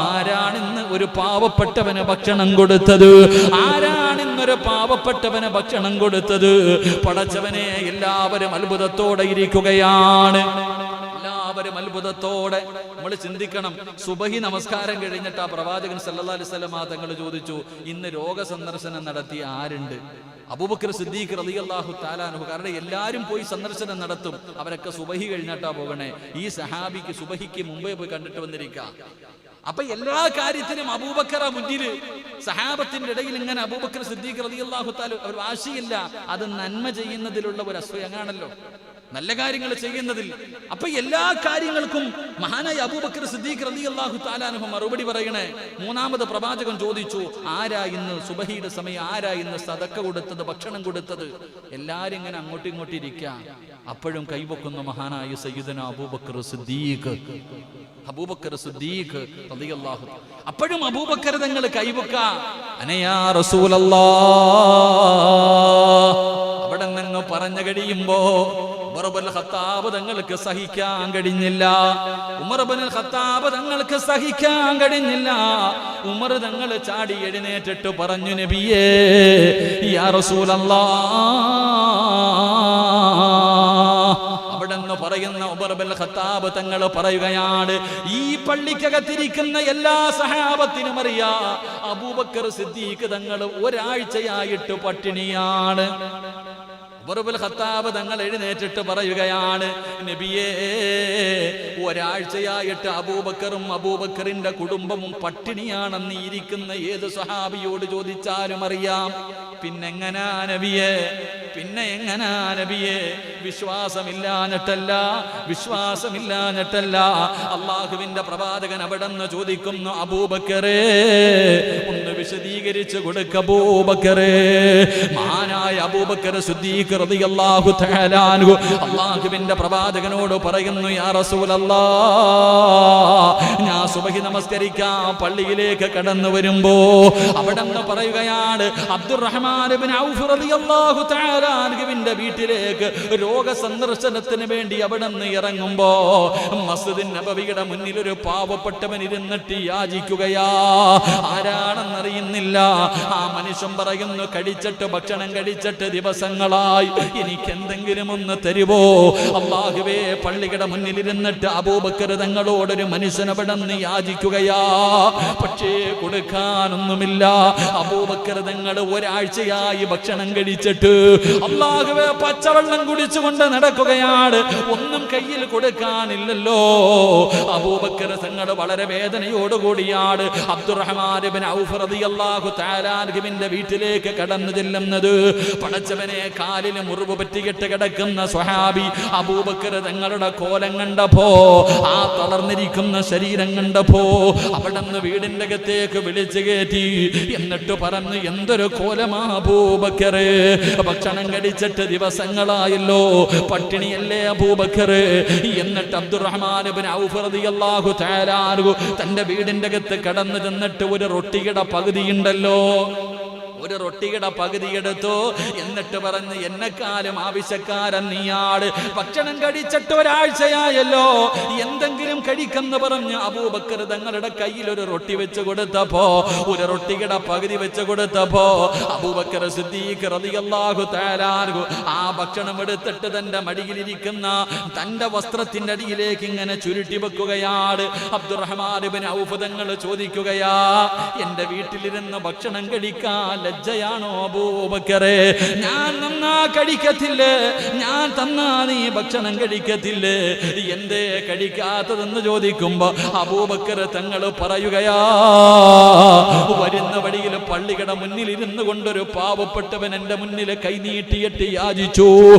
S1: ആരാണിന്ന് ഒരു പാവപ്പെട്ടവന് ഭക്ഷണം കൊടുത്തത്? ആരാണിന്നൊരു പാവപ്പെട്ടവന് ഭക്ഷണം കൊടുത്തത്? പടച്ചവനെ, എല്ലാവരും അത്ഭുതത്തോടെ ഇരിക്കുകയാണ്. എല്ലാവരും അത്ഭുതത്തോടെ. നമ്മൾ ചിന്തിക്കണം, സുബഹി നമസ്കാരം കഴിഞ്ഞിട്ട് ആ പ്രവാചകൻ സല്ലല്ലാഹു അലൈഹി വസല്ലം തങ്ങൾ ചോദിച്ചു, ഇന്ന് രോഗസന്ദർശനം നടത്തിയ ആരുണ്ട്? അബൂബക്കർ സിദ്ദീഖ് റളിയല്ലാഹു തആല അൻഹു. കാരണം എല്ലാവരും പോയി സന്ദർശനം നടത്തും, അവരൊക്കെ സുബഹി കഴിഞ്ഞിട്ടാ പോകണേ. ഈ സഹാബിക്ക് സുബഹിക്ക് മുമ്പേ പോയി കണ്ടിട്ട് വന്നിരിക്കാം. അപ്പൊ എല്ലാ കാര്യത്തിലും അബൂബക്കർ മുന്നില്. സഹാബത്തിന്റെ ഇടയിൽ ഇങ്ങനെ അബൂബക്കർ സിദ്ദീഖ് റളിയല്ലാഹു തആല ഒരു വാശിയില്ല. അത് നന്മ ചെയ്യുന്നതിലുള്ള ഒരു അസൂയാണല്ലോ. നല്ല കാര്യങ്ങൾ ചെയ്യുന്നതിൽ. അപ്പൊ എല്ലാ കാര്യങ്ങൾക്കും മഹാനായ അബൂബക്കർ സിദ്ദീഖ് റളിയല്ലാഹു തആല അൻഹു മറുപടി പറയണേ. മൂന്നാമത് പ്രവാചകൻ ചോദിച്ചു, ആരാ ഇന്ന് സുബഹിയുടെ സമയം ആരാ ഇന്ന് സദക്ക കൊടുത്തത്, ഭക്ഷണം കൊടുത്തത്? എല്ലാരും ഇങ്ങനെ അങ്ങോട്ടും ഇങ്ങോട്ടും ഇരിക്കാം. അപ്പോഴും കൈവക്കുന്നു മഹാനായ സയ്യിദന അബൂബക്കർ സിദ്ദീഖ് റളിയല്ലാഹു. അപ്പോഴും അബൂബക്കർ തങ്ങൾ കൈവക്ക, അനയാ റസൂലല്ലാഹ്. അവിടെ നിന്ന് പറഞ്ഞു കഴിയുമ്പോ ഉമർ ഇബ്നുൽ ഖത്താബ് തങ്ങൾക്ക് സഹിക്കാൻ കഴിഞ്ഞില്ല. ഉമർ തങ്ങൾ ചാടി എഴുന്നേറ്റിട്ട് പറഞ്ഞു, നബിയേ യാ റസൂലല്ലാഹ്. അവിടെന്ന് പറയുന്ന ഉമർ ഇബ്നുൽ ഖത്താബ് തങ്ങൾ പറയുകയാണ്, ഈ പള്ളിക്കകത്തിരിക്കുന്ന എല്ലാ സഹാബത്തിനും അറിയാം അബൂബക്കർ സിദ്ദീഖ് തങ്ങൾ ഒരാഴ്ചയായിട്ട് പട്ടിണിയാണ്. ഉമർ ഇബ്നുൽ ഖത്താബ് തങ്ങൾ എഴുന്നേറ്റിട്ട് പറയുകയാണ്, നബിയേ ഒരാഴ്ചയായിട്ട് അബൂബക്കറും അബൂബക്കറിന്റെ കുടുംബവും പട്ടിണിയാണെന്ന് ഇരിക്കുന്ന ഏത് സ്വഹാബിയോട് ചോദിച്ചാലും അറിയാം. പിന്നെങ്ങനാ നബിയേ വിശ്വാസമില്ലാഞ്ഞിട്ടല്ല. അള്ളാഹുവിന്റെ പ്രവാചകൻ അവിടെന്ന് ചോദിക്കുന്നു, അബൂബക്കറേ ഒന്ന് വിശദീകരിച്ചു കൊടുക്ക അബൂബക്കറേ. മഹാനായ അബൂബക്കർ സിദ്ദീഖ് റളിയല്ലാഹു തആല അൻഹു അള്ളാഹുവിന്റെ പ്രവാചകനോട് പറയുന്നു, യാ റസൂലല്ലാഹ്, ഞാൻ സുബഹി നമസ്കരിക്കാൻ പള്ളിയിലേക്ക് കടന്നു വരുമ്പോ അവിടെന്ന് പറയുകയാണ്, അബ്ദുറഹ്മാൻ ഇബ്നു ഔഫ് റളിയല്ലാഹു തആല അൻഹുവിന്റെ വീട്ടിലേക്ക് രോഗ സന്ദർശനത്തിന് വേണ്ടി അവിടെന്ന് ഇറങ്ങുമ്പോ മസ്ജിദുൻ നബവിയുടെ മുന്നിൽ ഒരു പാവപ്പെട്ടവൻ ഇരുന്നിട്ട് യാചിക്കുകയാ. ആരാണെന്നറിയുന്നില്ല. ആ മനുഷ്യൻ പറയുന്നു, ഭക്ഷണം കഴിച്ചിട്ട് ദിവസങ്ങളായി, എനിക്ക് എന്തെങ്കിലും ഒന്ന് തരുവോ? അല്ലാഹുവേ, പള്ളിയുടെ മുന്നിൽ ഇരുന്നിട്ട് അബൂബക്കർ തങ്ങളോടൊരു മനുഷ്യൻ അവിടെന്ന് യാചിക്കുകയാ. പക്ഷേ കൊടുക്കാനൊന്നുമില്ല. അബൂബക്കർ തങ്ങൾ ഒരാഴ്ചയായി ഭക്ഷണം കഴിച്ചിട്ട് അല്ലാഹുവേ പച്ചവെള്ളം കുടിച്ചുകൊണ്ട് നടക്കുകയാണ്. ഒന്നും കയ്യിൽ കൊടുക്കാനില്ലല്ലോ. അബൂബക്കർ തങ്ങൾ വളരെ വേദനയോടുകൂടിയാണ് അബ്ദുറഹ്മാൻ ഇബ്നു ഔഫ് റളിയല്ലാഹു തആല അൻഹുവിന്റെ വീട്ടിലേക്ക് കടന്നു ചെല്ലുന്നത്. പടച്ചവനെ, കാലിന് മുറിവ് പറ്റിയിട്ട് കിടക്കുന്ന സ്വഹാബി അബൂബക്കർ തങ്ങളുടെ കോലം കണ്ടപ്പോ, ആ തളർന്നിരിക്കുന്ന ശരീരം കണ്ടപ്പോ അവിടുന്ന് വീടിന്റെ അകത്തേക്ക് വിളിച്ചു കയറ്റി. എന്നിട്ട് പറഞ്ഞു, എന്തൊരു കോലമാ അബൂബക്കറേ, ഭക്ഷണം കഴിച്ചിട്ട് ദിവസങ്ങളായല്ലോ, പട്ടിണിയല്ലേ അബൂബക്കറേ? എന്നിട്ട് അബ്ദുറഹ്മാൻ ഇബ്നു ഔഫ് റളിയല്ലാഹു തആല അൻഹു തന്റെ വീടിന്റെ അകത്ത് കടന്നു ചെന്നിട്ട് ഒരു റൊട്ടിയുടെ പകുതിയുണ്ടല്ലോ, ഒരു റൊട്ടിയുടെ പകുതി എടുത്തു. എന്നിട്ട് പറഞ്ഞ്, എന്നെക്കാലും ആവശ്യക്കാരൻ നീയാണ്, ഭക്ഷണം കഴിച്ചിട്ട് ഒരാഴ്ചയായല്ലോ, എന്തെങ്കിലും കഴിക്കെന്ന് പറഞ്ഞ് അബൂബക്കർ തങ്ങളുടെ കയ്യിൽ ഒരു റൊട്ടി വെച്ച് കൊടുത്തപ്പോ, ഒരു റൊട്ടിയുടെ പകുതി വെച്ച് കൊടുത്തപ്പോ അബൂബക്കർ സിദ്ദീഖ് റളിയല്ലാഹു തആല അൻഹു ആ ഭക്ഷണം എടുത്തിട്ട് തന്റെ മടിയിലിരിക്കുന്ന തന്റെ വസ്ത്രത്തിന്റെ അടിയിലേക്ക് ഇങ്ങനെ ചുരുട്ടി വെക്കുകയാണ്. അബ്ദുറഹ്മാൻ ഇബ്നു ഔഫ് തങ്ങൾ ചോദിക്കുകയാ, എന്റെ വീട്ടിലിരുന്ന് ഭക്ഷണം കഴിക്കാൻ ലജ്ജയാണോ അബൂബക്കറേ? ഞാൻ തന്നാ കഴിക്കത്തില്ലേ? ഞാൻ തന്നാ നീ ഭക്ഷണം കഴിക്കത്തില്ലേ? എന്തേ കഴിക്കാത്തതെന്ന് ചോദിക്കുമ്പോ അബൂബക്കർ തങ്ങൾ പറയുകയാ, വരുന്ന വഴിയിൽ പള്ളിയുടെ മുന്നിൽ ഇരുന്നു കൊണ്ടൊരു പാവപ്പെട്ടവൻ എന്റെ മുന്നിൽ കൈനീട്ടിയിട്ട് യാചിച്ചു.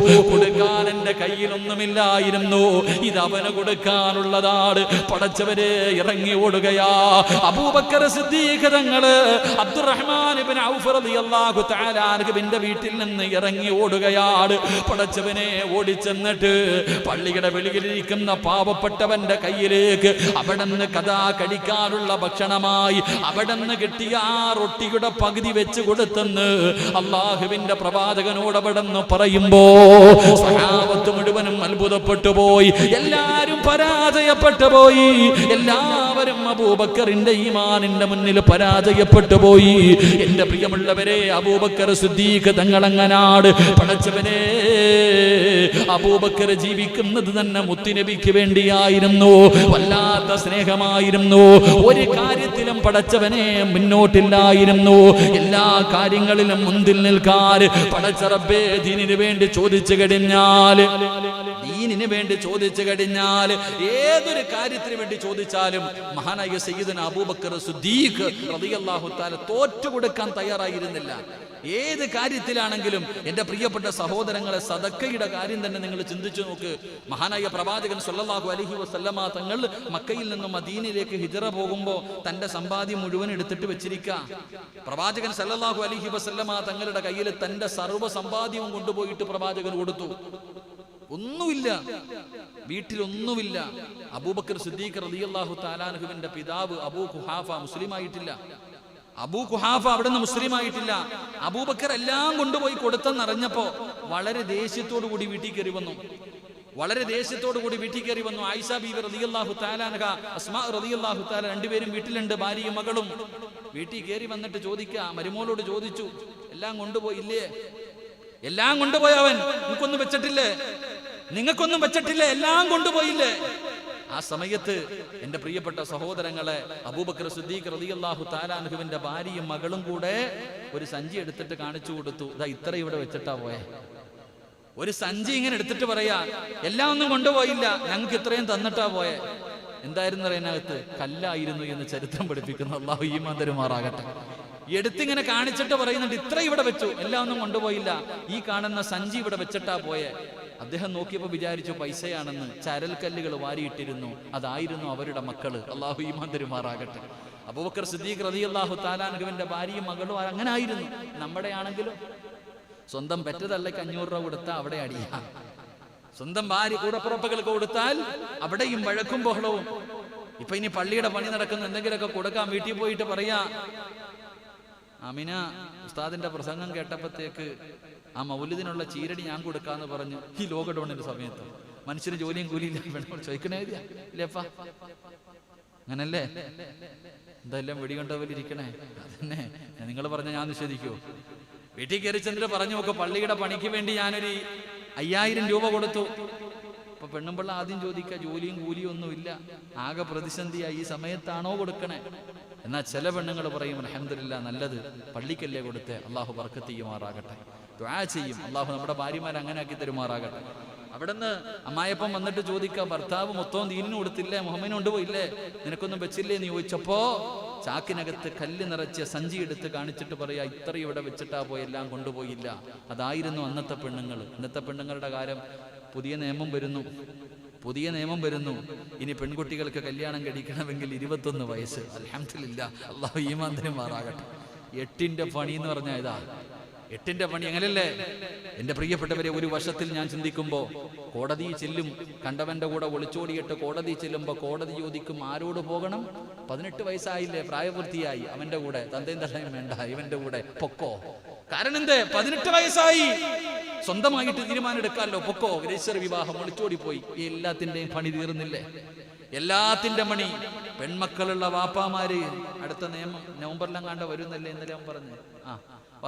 S1: കൊടുക്കാൻ എന്റെ കയ്യിലൊന്നുമില്ലായിരുന്നു, ഇത് അവന് കൊടുക്കാനുള്ളതാണ്. പടച്ചവരെ, ഇറങ്ങി ഓടുകയാ അബൂബക്കർ സിദ്ദീഖ് തങ്ങള് അബ്ദുറഹ്മാൻ ഇബ്നു ഔഫ് റളിയല്ലാഹു തആല അൻഹുവിന്റെ വീട്ടിൽ നിന്ന് ഇറങ്ങി ഓടുകയാണ്. പടച്ചവനെ, ഓടിച്ചെന്നിട്ട് പള്ളിയുടെ വെളിയിലിരിക്കുന്ന പാവപ്പെട്ടവന്റെ കയ്യിലേക്ക് അവിടെന്ന് കഥാ കഴിക്കാനുള്ള ഭക്ഷണമായി അവിടെന്ന് കിട്ടിയ ആ റൊട്ടിയുടെ പകുതി വെച്ച് കൊടുത്തെന്ന് അള്ളാഹുവിന്റെ പ്രവാചകനോട് അവിടെന്ന് പറയുമ്പോ സഹാബത്ത് മുഴുവനും അത്ഭുതപ്പെട്ടു പോയി. എല്ലാരും പരാജയപ്പെട്ടു പോയി. എല്ലാവരും അബൂബക്കറിന്റെ ഈമാനിന്റെ മുന്നിൽ പരാജയപ്പെട്ടു പോയി. എന്റെ പ്രിയമുള്ളവരെ, അബൂബക്കർ സിദ്ദീഖ് തങ്ങളങ്ങനാട്. പടച്ചവനെ, അബൂബക്കർ ജീവിക്കുന്നത് തന്നെ മുത്തുനബിക്ക് വേണ്ടിയായിരുന്നു. വല്ലാത്ത സ്നേഹമായിരുന്നു. ഒരു കാര്യത്തിലും പടച്ചവനെ മുന്നോട്ടില്ലായിരുന്നു. എല്ലാ കാര്യങ്ങളിലും മുന്നിൽ നിൽക്കാൻ പടച്ച റബ്ബേ ദീനിന് വേണ്ടി ചോദിച്ചു കഴിഞ്ഞാൽ ഏതൊരു കാര്യത്തിന് വേണ്ടി ചോദിച്ചാലും മഹാനായ സയ്യിദുനാ അബൂബക്കർ സിദ്ദീഖ് റളിയല്ലാഹു തആല തോറ്റു കൊടുക്കാൻ തയ്യാറായിരുന്നില്ല. ഏത് കാര്യത്തിലാണെങ്കിലും എൻ്റെ പ്രിയപ്പെട്ട സഹോദരങ്ങളെ, സദക്കയുടെ കാര്യം തന്നെ നിങ്ങൾ ചിന്തിച്ചു നോക്ക്. മഹാനായ പ്രവാചകൻ സല്ലല്ലാഹു അലൈഹി വസല്ലമ തങ്ങൾ മക്കയിൽ നിന്നും മദീനയിലേക്ക് ഹിജ്റ പോകുമ്പോൾ തന്റെ സമ്പാദ്യം മുഴുവൻ എടുത്തിട്ട് വെച്ചിരിക്കുക. പ്രവാചകൻ സല്ലല്ലാഹു അലൈഹി വസല്ലമ തങ്ങളുടെ കയ്യിൽ തന്റെ സർവ്വ സമ്പാദ്യവും കൊണ്ടുപോയിട്ട് പ്രവാചകൻ കൊടുത്തു. ഒന്നുമില്ല, വീട്ടിലൊന്നുമില്ല. അബൂബക്കർ സിദ്ദീഖ് റളിയല്ലാഹു തആല അൻഹുവിന്റെ പിതാവ് അബൂ ഖുഹാഫ മുസ്ലിമായിട്ടില്ല. അബൂ ഖുഹാഫ അവിടെ നിന്ന് മുസ്ലിമായിട്ടില്ല. അബൂബക്കർ എല്ലാം കൊണ്ടുപോയി കൊടുത്തെന്നറിഞ്ഞപ്പോ വളരെ ദേഷ്യത്തോടു കൂടി വീട്ടിൽ കയറി വന്നു. ആയിഷ ബീവി റളിയല്ലാഹു തആല അൻഹ, അസ്മാ റളിയല്ലാഹു തആല രണ്ടുപേരും വീട്ടിലുണ്ട്, ഭാര്യയും മകളും. വീട്ടിൽ കയറി വന്നിട്ട് ചോദിക്കുക, മരുമോളോട് ചോദിച്ചു, എല്ലാം കൊണ്ടുപോയില്ലേ? എല്ലാം കൊണ്ടുപോയി അവൻ. നിങ്ങൾക്കൊന്നും വെച്ചിട്ടില്ലേ? എല്ലാം കൊണ്ടുപോയില്ലേ? ആ സമയത്ത് എന്റെ പ്രിയപ്പെട്ട സഹോദരങ്ങളെ, അബൂബക്കർ സിദ്ദീഖ് റളിയല്ലാഹു തആല അൻഹുവിന്റെ ഭാര്യയും മകളും കൂടെ ഒരു സഞ്ചി എടുത്തിട്ട് കാണിച്ചു കൊടുത്തു. ഇതാ ഇത്ര ഇവിടെ വെച്ചിട്ടാ പോയെ. ഒരു സഞ്ചി ഇങ്ങനെ എടുത്തിട്ട് പറയാ, എല്ലാം ഒന്നും കൊണ്ടുപോയില്ല, ഞങ്ങൾക്ക് ഇത്രയും തന്നിട്ടാ പോയെ. എന്തായിരുന്നു അതിനകത്ത്? കല്ലായിരുന്നു എന്ന് ചരിത്രം പഠിപ്പിക്കുന്നു. അല്ലാഹു ഈമാൻ തരുമാറാകട്ടെ. എടുത്തിങ്ങനെ കാണിച്ചിട്ട് പറയുന്നുണ്ട്, ഇത്ര ഇവിടെ വെച്ചു, എല്ലാം ഒന്നും കൊണ്ടുപോയില്ല, ഈ കാണുന്ന സഞ്ചി ഇവിടെ വെച്ചിട്ടാ പോയെ. അദ്ദേഹം നോക്കിയപ്പോൾ വിചാരിച്ചു പൈസയാണെന്ന്. ചരൽക്കല്ലുകൾ വാരിയിട്ടിരുന്നു, അതായിരുന്നു അവരുടെ മക്കള്. അല്ലാഹു ഈമാൻ തരുമാറാകട്ടെ. അബൂബക്കർ സിദ്ദീഖ് റളിയല്ലാഹു തആല അൻഹുവിന്റെ ഭാര്യയും മകളും അങ്ങനെ ആയിരുന്നു. നമ്മുടെ ആണെങ്കിലും സ്വന്തം പെറ്റതള്ളക്ക് 500 രൂപ കൊടുത്താൽ അവിടെ അടിയാ. സ്വന്തം ഭാര്യ കൂടപ്പുറപ്പുകൾക്ക് കൊടുത്താൽ അവിടെയും വഴക്കും ബഹളവും. ഇപ്പൊ ഇനി പള്ളിയുടെ പണി നടക്കുന്ന എന്തെങ്കിലുമൊക്കെ കൊടുക്കാൻ വീട്ടിൽ പോയിട്ട് പറയാ, അമിന ഉസ്താദിന്റെ പ്രസംഗം കേട്ടപ്പോഴത്തേക്ക് ആ മൗലിദിനുള്ള ചീരടി ഞാൻ കൊടുക്കാന്ന് പറഞ്ഞു. ഈ ലോക്ക്ഡൌണിന്റെ സമയത്ത് മനുഷ്യന് ജോലിയും കൂലിയില്ല, ചോദിക്കണേ ഇല്ലേപ്പാ, അങ്ങനല്ലേ? എന്തെല്ലാം വെടികൊണ്ടവരിക്കണേ. അതന്നെ നിങ്ങൾ പറഞ്ഞ ഞാൻ നിഷേധിക്കൂ? വീട്ടിൽ കയറി ചെന്നിട്ട് പറഞ്ഞു നോക്ക്, പള്ളിയുടെ പണിക്ക് വേണ്ടി ഞാനൊരു 5000 രൂപ കൊടുത്തു. അപ്പൊ പെണ്ണുമ്പിള്ള ആദ്യം ചോദിക്കുക, ജോലിയും കൂലിയും ഒന്നുമില്ല, ആകെ പ്രതിസന്ധിയായി, ഈ സമയത്താണോ കൊടുക്കണേ? എന്നാൽ ചില പെണ്ണുങ്ങൾ പറയും, അൽഹംദുലില്ലാ, നല്ലത് പള്ളിക്കല്ലേ കൊടുത്തേ, അള്ളാഹു ബർക്കത്ത് ചെയ്യുമാറാകട്ടെ, ദുആ ചെയ്യും, അള്ളാഹു നമ്മുടെ ഭാര്യമാരെ അങ്ങനെ ആക്കി തരുമാറാകട്ടെ. അവിടുന്ന് അമ്മായപ്പം വന്നിട്ട് ചോദിക്കുക, ഭർത്താവ് മൊത്തവും ദീനിന് കൊടുത്തില്ലേ, മുഹമ്മദിന് കൊണ്ടുപോയില്ലേ, നിനക്കൊന്നും വെച്ചില്ലേ എന്ന് ചോദിച്ചപ്പോ ചാക്കിനകത്ത് കല്ല് നിറച്ച സഞ്ചി എടുത്ത് കാണിച്ചിട്ട് പറയാ, ഇത്ര ഇവിടെ വെച്ചിട്ടാ പോയി, എല്ലാം കൊണ്ടുപോയില്ല. അതായിരുന്നു അന്നത്തെ പെണ്ണുങ്ങൾ. ഇന്നത്തെ പെണ്ണുങ്ങളുടെ കാര്യം പുതിയ നിയമം വരുന്നു. ഇനി പെൺകുട്ടികൾക്ക് കല്യാണം കഴിക്കണമെങ്കിൽ 21 വയസ്സ്. അൽഹംദുലില്ലാ, അല്ലാഹു ഈമാൻ തരുമാറാകട്ടെ. 8ന്റെ പണി എന്ന് പറഞ്ഞാൽ ഇതാ. 8ന്റെ പണി അങ്ങനല്ലേ എന്റെ പ്രിയപ്പെട്ടവരെ? ഒരു വശത്തിൽ ഞാൻ ചിന്തിക്കുമ്പോ കോടതി ചെല്ലും, കണ്ടവന്റെ കൂടെ ഒളിച്ചോടിയിട്ട് കോടതി ചെല്ലുമ്പോ കോടതി ചോദിക്കും, ആരോട് പോകണം? 18 വയസ്സായില്ലേ, പ്രായപൂർത്തിയായി, അവന്റെ കൂടെ തന്തയും തള്ളയും വേണ്ട, ഇവന്റെ കൂടെ പൊക്കോ. കാരണം എന്തേ? 18 വയസ്സായി, സ്വന്തമായിട്ട് തീരുമാനം എടുക്കാമല്ലോ, പൊക്കോ. രജിസ്റ്റർ വിവാഹം, ഒളിച്ചോടി പോയി. എല്ലാത്തിന്റെയും പണി തീർന്നില്ലേ? എല്ലാത്തിന്റെ പണി. പെൺമക്കളുള്ള വാപ്പാമാര്, അടുത്ത നിയമം നവംബറിലെങ്ങാണ്ട് വരുന്നല്ലേ ഇന്നലെ അവൻ പറഞ്ഞു.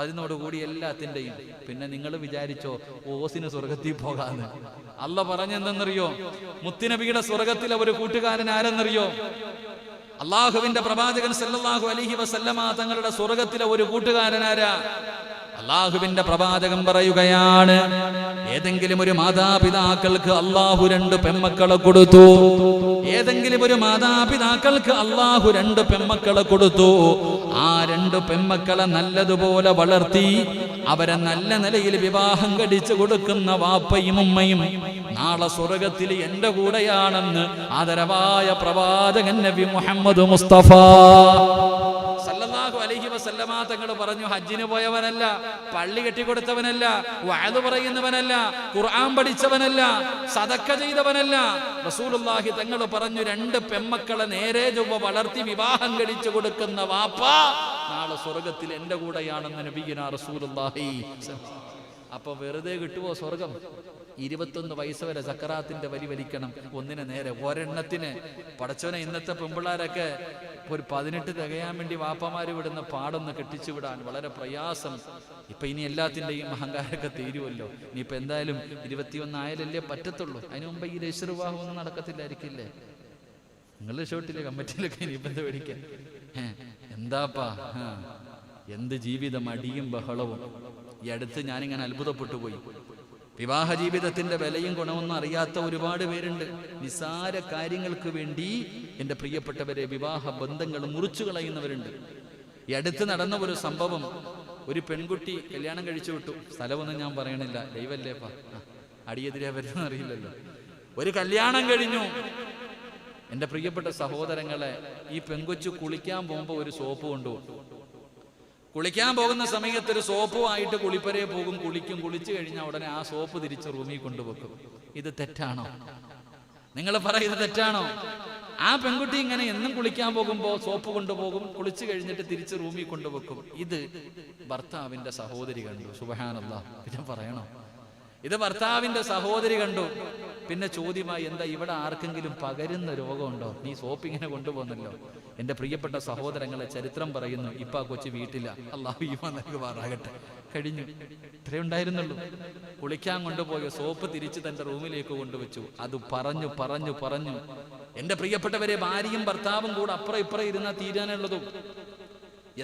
S1: അതിനോടുകൂടി എല്ലാത്തിന്റെയും. പിന്നെ നിങ്ങൾ വിചാരിച്ചോ ഓസിന് സ്വർഗത്തിൽ പോകാന്ന്? അല്ല പറഞ്ഞെന്തെന്നറിയോ? മുത്തുനബിയുടെ സ്വർഗത്തിലെ ഒരു കൂട്ടുകാരൻ ആരെന്നറിയോ? അള്ളാഹുവിന്റെ പ്രവാചകൻ സല്ലല്ലാഹു അലൈഹി വസല്ലമ തങ്ങളുടെ സ്വർഗത്തിലെ ഒരു കൂട്ടുകാരനാരാ? അള്ളാഹുവിന്റെ പ്രവാചകൻ പറയുകയാണ്, ഏതെങ്കിലും ഒരു മാതാപിതാക്കൾക്ക് അള്ളാഹു 2 പെൺമക്കളെ കൊടുത്തു. ഏതെങ്കിലും ഒരു മാതാപിതാക്കൾക്ക് അള്ളാഹു 2 പെൺമക്കളെ കൊടുത്തു. ആ 2 പെൺമക്കളെ നല്ലതുപോലെ വളർത്തി അവരെ നല്ല നിലയിൽ വിവാഹം കഴിച്ചു കൊടുക്കുന്ന വാപ്പയും ഉമ്മയും നാളെ സ്വർഗത്തിൽ എന്റെ കൂടെയാണെന്ന് ആദരവായ പ്രവാചകൻ നബി മുഹമ്മദ് മുസ്തഫ സല്ലല്ലാഹു അലൈഹി വസല്ലമ തങ്ങൾ പറഞ്ഞു, ഹജ്ജിന് പോയവനല്ല, പള്ളി കെട്ടിക്കൊടുത്തവനല്ല, വഅദ് പറയുന്നവനല്ല, ഖുർആൻ പഠിച്ചവനല്ല, സദക്ക ചെയ്തവനല്ല. റസൂലുള്ളാഹി തങ്ങൾ പറഞ്ഞു, 2 പെൺമക്കളെ നേരെ ചൊവ്വ വളർത്തി വിവാഹം കഴിച്ചു കൊടുക്കുന്ന വാപ്പ നാളെ സ്വർഗത്തിൽ എന്റെ കൂടെയാണെന്ന് നബിയുനാ റസൂലുള്ളാഹി. അപ്പൊ വെറുതെ കിട്ടുവോ സ്വർഗം? 21 വയസ്സ് വരെ സക്കറാത്തിന്റെ വരി വലിക്കണം. ഒന്നിനെ നേരെ ഒരെണ്ണത്തിന്. പടച്ചവനെ, ഇന്നത്തെ പെമ്പിള്ളാരൊക്കെ ഒരു 18 തികയാൻ വേണ്ടി വാപ്പമാര് വിടുന്ന പാടൊന്ന് കെട്ടിച്ചു വിടാൻ വളരെ പ്രയാസം. ഇപ്പൊ ഇനി എല്ലാത്തിന്റെയും അഹങ്കാരമൊക്കെ തീരുമല്ലോ. ഇനിയിപ്പൊ എന്തായാലും 21 ആയാലല്ലേ പറ്റത്തുള്ളൂ. അതിനു മുമ്പ് ഈ രജിസ്റ്റർ വിവാഹം ഒന്നും നടക്കത്തില്ലായിരിക്കില്ലേ? നിങ്ങളുടെ ഷോട്ടിലെ കമ്മിറ്റിയിലൊക്കെ ഇനിയിപ്പോ എന്താ മേടിക്കാൻ? എന്താപ്പാ, എന്ത് ജീവിതം, അടിയും ബഹളവും. ഈ അടുത്ത് ഞാനിങ്ങനെ അത്ഭുതപ്പെട്ടു പോയി. വിവാഹ ജീവിതത്തിന്റെ വിലയും ഗുണമൊന്നും അറിയാത്ത ഒരുപാട് പേരുണ്ട്. നിസാര കാര്യങ്ങൾക്ക് വേണ്ടി എൻ്റെ പ്രിയപ്പെട്ടവരെ വിവാഹ ബന്ധങ്ങൾ മുറിച്ചു കളയുന്നവരുണ്ട്. ഈ അടുത്ത് നടന്ന ഒരു സംഭവം, ഒരു പെൺകുട്ടി കല്യാണം കഴിച്ചു വിട്ടു. സ്ഥലമൊന്നും ഞാൻ പറയണില്ല, ദൈവല്ലേപ്പാ, അടിയെതിരെ വരുന്ന അറിയില്ലല്ലോ. ഒരു കല്യാണം കഴിഞ്ഞു. എൻ്റെ പ്രിയപ്പെട്ട സഹോദരങ്ങളെ, ഈ പെൺകൊച്ചു കുളിക്കാൻ പോകുമ്പോൾ ഒരു സോപ്പ് കൊണ്ടുപോകും. കുളിക്കാൻ പോകുന്ന സമയത്ത് ഒരു സോപ്പുമായിട്ട് കുളിപ്പരയെ പോകും, കുളിക്കും. കുളിച്ചു കഴിഞ്ഞാൽ ഉടനെ ആ സോപ്പ് തിരിച്ച് റൂമിൽ കൊണ്ടുവെക്കും. ഇത് തെറ്റാണോ? നിങ്ങൾ പറ, ഇത് തെറ്റാണോ? ആ പെൺകുട്ടി ഇങ്ങനെ എന്നും കുളിക്കാൻ പോകുമ്പോൾ സോപ്പ് കൊണ്ടുപോകും, കുളിച്ചു കഴിഞ്ഞിട്ട് തിരിച്ച് റൂമിൽ കൊണ്ടുവെക്കും. ഇത് ഭർത്താവിന്റെ സഹോദരി കണ്ടു. സുബ്ഹാനല്ലാഹ്, പിന്നെ പറയണോ? ഇത് ഭർത്താവിന്റെ സഹോദരി കണ്ടു. പിന്നെ ചോദ്യമായി, എന്താ ഇവിടെ ആർക്കെങ്കിലും പകരുന്ന രോഗമുണ്ടോ? നീ സോപ്പ് ഇങ്ങനെ കൊണ്ടുപോകുന്നല്ലോ. എൻ്റെ പ്രിയപ്പെട്ട സഹോദരങ്ങളെ, ചരിത്രം പറയുന്നു, ഇപ്പൊ കൊച്ചു വീട്ടില. അല്ലാഹു ഈമാൻ നൽകുമാറാകട്ടെ. കഴിഞ്ഞു, ഇത്രേ ഉണ്ടായിരുന്നുള്ളൂ. കുളിക്കാൻ കൊണ്ടുപോയ സോപ്പ് തിരിച്ച് തന്റെ റൂമിലേക്ക് കൊണ്ടുവച്ചു. അത് പറഞ്ഞു പറഞ്ഞു പറഞ്ഞു. എൻ്റെ പ്രിയപ്പെട്ടവരെ, ഭാര്യയും ഭർത്താവും കൂടെ അപ്പുറം ഇപ്പുറം ഇരുന്നാൽ തീരാനുള്ളതും.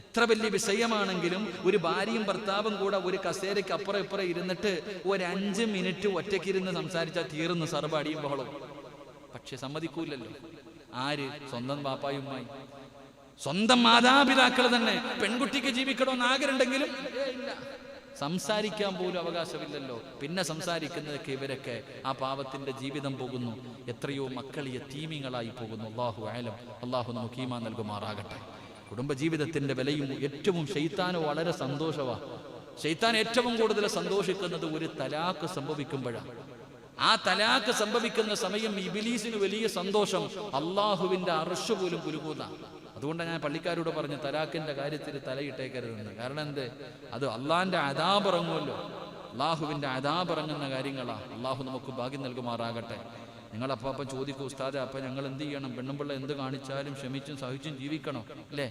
S1: എത്ര വലിയ വിഷയമാണെങ്കിലും ഒരു ഭാര്യയും ഭർത്താവും കൂടെ ഒരു കസേരയ്ക്ക് അപ്പുറം ഇപ്പുറം ഇരുന്നിട്ട് ഒരു 5 മിനിറ്റ് ഒറ്റയ്ക്കിരുന്ന് സംസാരിച്ചാൽ തീർന്നു സർവ്വ അടിയും ബഹളവും. പക്ഷെ സമ്മതിക്കൂലല്ലോ. ആര്? സ്വന്തം ബാപ്പായുമായി, സ്വന്തം മാതാപിതാക്കൾ തന്നെ. പെൺകുട്ടിക്ക് ജീവിക്കണമെന്ന് ആഗ്രഹമുണ്ടെങ്കിലും ഇല്ല, സംസാരിക്കാൻ പോലും അവകാശമില്ലല്ലോ. പിന്നെ സംസാരിക്കുന്നതൊക്കെ ഇവരൊക്കെ. ആ പാവത്തിന്റെ ജീവിതം പോകുന്നു. എത്രയോ മക്കൾ യതീമികളായി പോകുന്നു. അല്ലാഹു അഅലം. അല്ലാഹു നമുക്ക് ഈമാൻ നൽകുമാറാകട്ടെ. കുടുംബജീവിതത്തിന്റെ വിലയും ഏറ്റവും ശൈത്താന് വളരെ സന്തോഷമാണ്. ശൈത്താൻ ഏറ്റവും കൂടുതൽ സന്തോഷിക്കുന്നത് ഒരു തലാക്ക് സംഭവിക്കുമ്പോഴാണ്. ആ തലാക്ക് സംഭവിക്കുന്ന സമയം ഇബ്ലീസിന് വലിയ സന്തോഷം. അള്ളാഹുവിന്റെ അർശ് പോലും കുലുങ്ങുന്ന. അതുകൊണ്ടാണ് ഞാൻ പള്ളിക്കാരോട് പറഞ്ഞു, തലാഖിന്റെ കാര്യത്തിൽ തലയിട്ടേക്കരുതെന്ന്. കാരണം എന്ത്? അത് അള്ളാഹിന്റെ അദാബ് ഇറങ്ങുമല്ലോ. അള്ളാഹുവിന്റെ അദാബ് ഇറങ്ങുന്ന കാര്യങ്ങളാ. അള്ളാഹു നമുക്ക് ഭാഗ്യം നൽകുമാറാകട്ടെ. നിങ്ങളപ്പം ചോദിക്കൂ, ഉസ്താദെ, അപ്പം ഞങ്ങൾ എന്ത് ചെയ്യണം? പെണ്ണുമ്പിള്ള എന്ത് കാണിച്ചാലും ക്ഷമിച്ചും സഹിച്ചും ജീവിക്കണോ? അല്ലേ?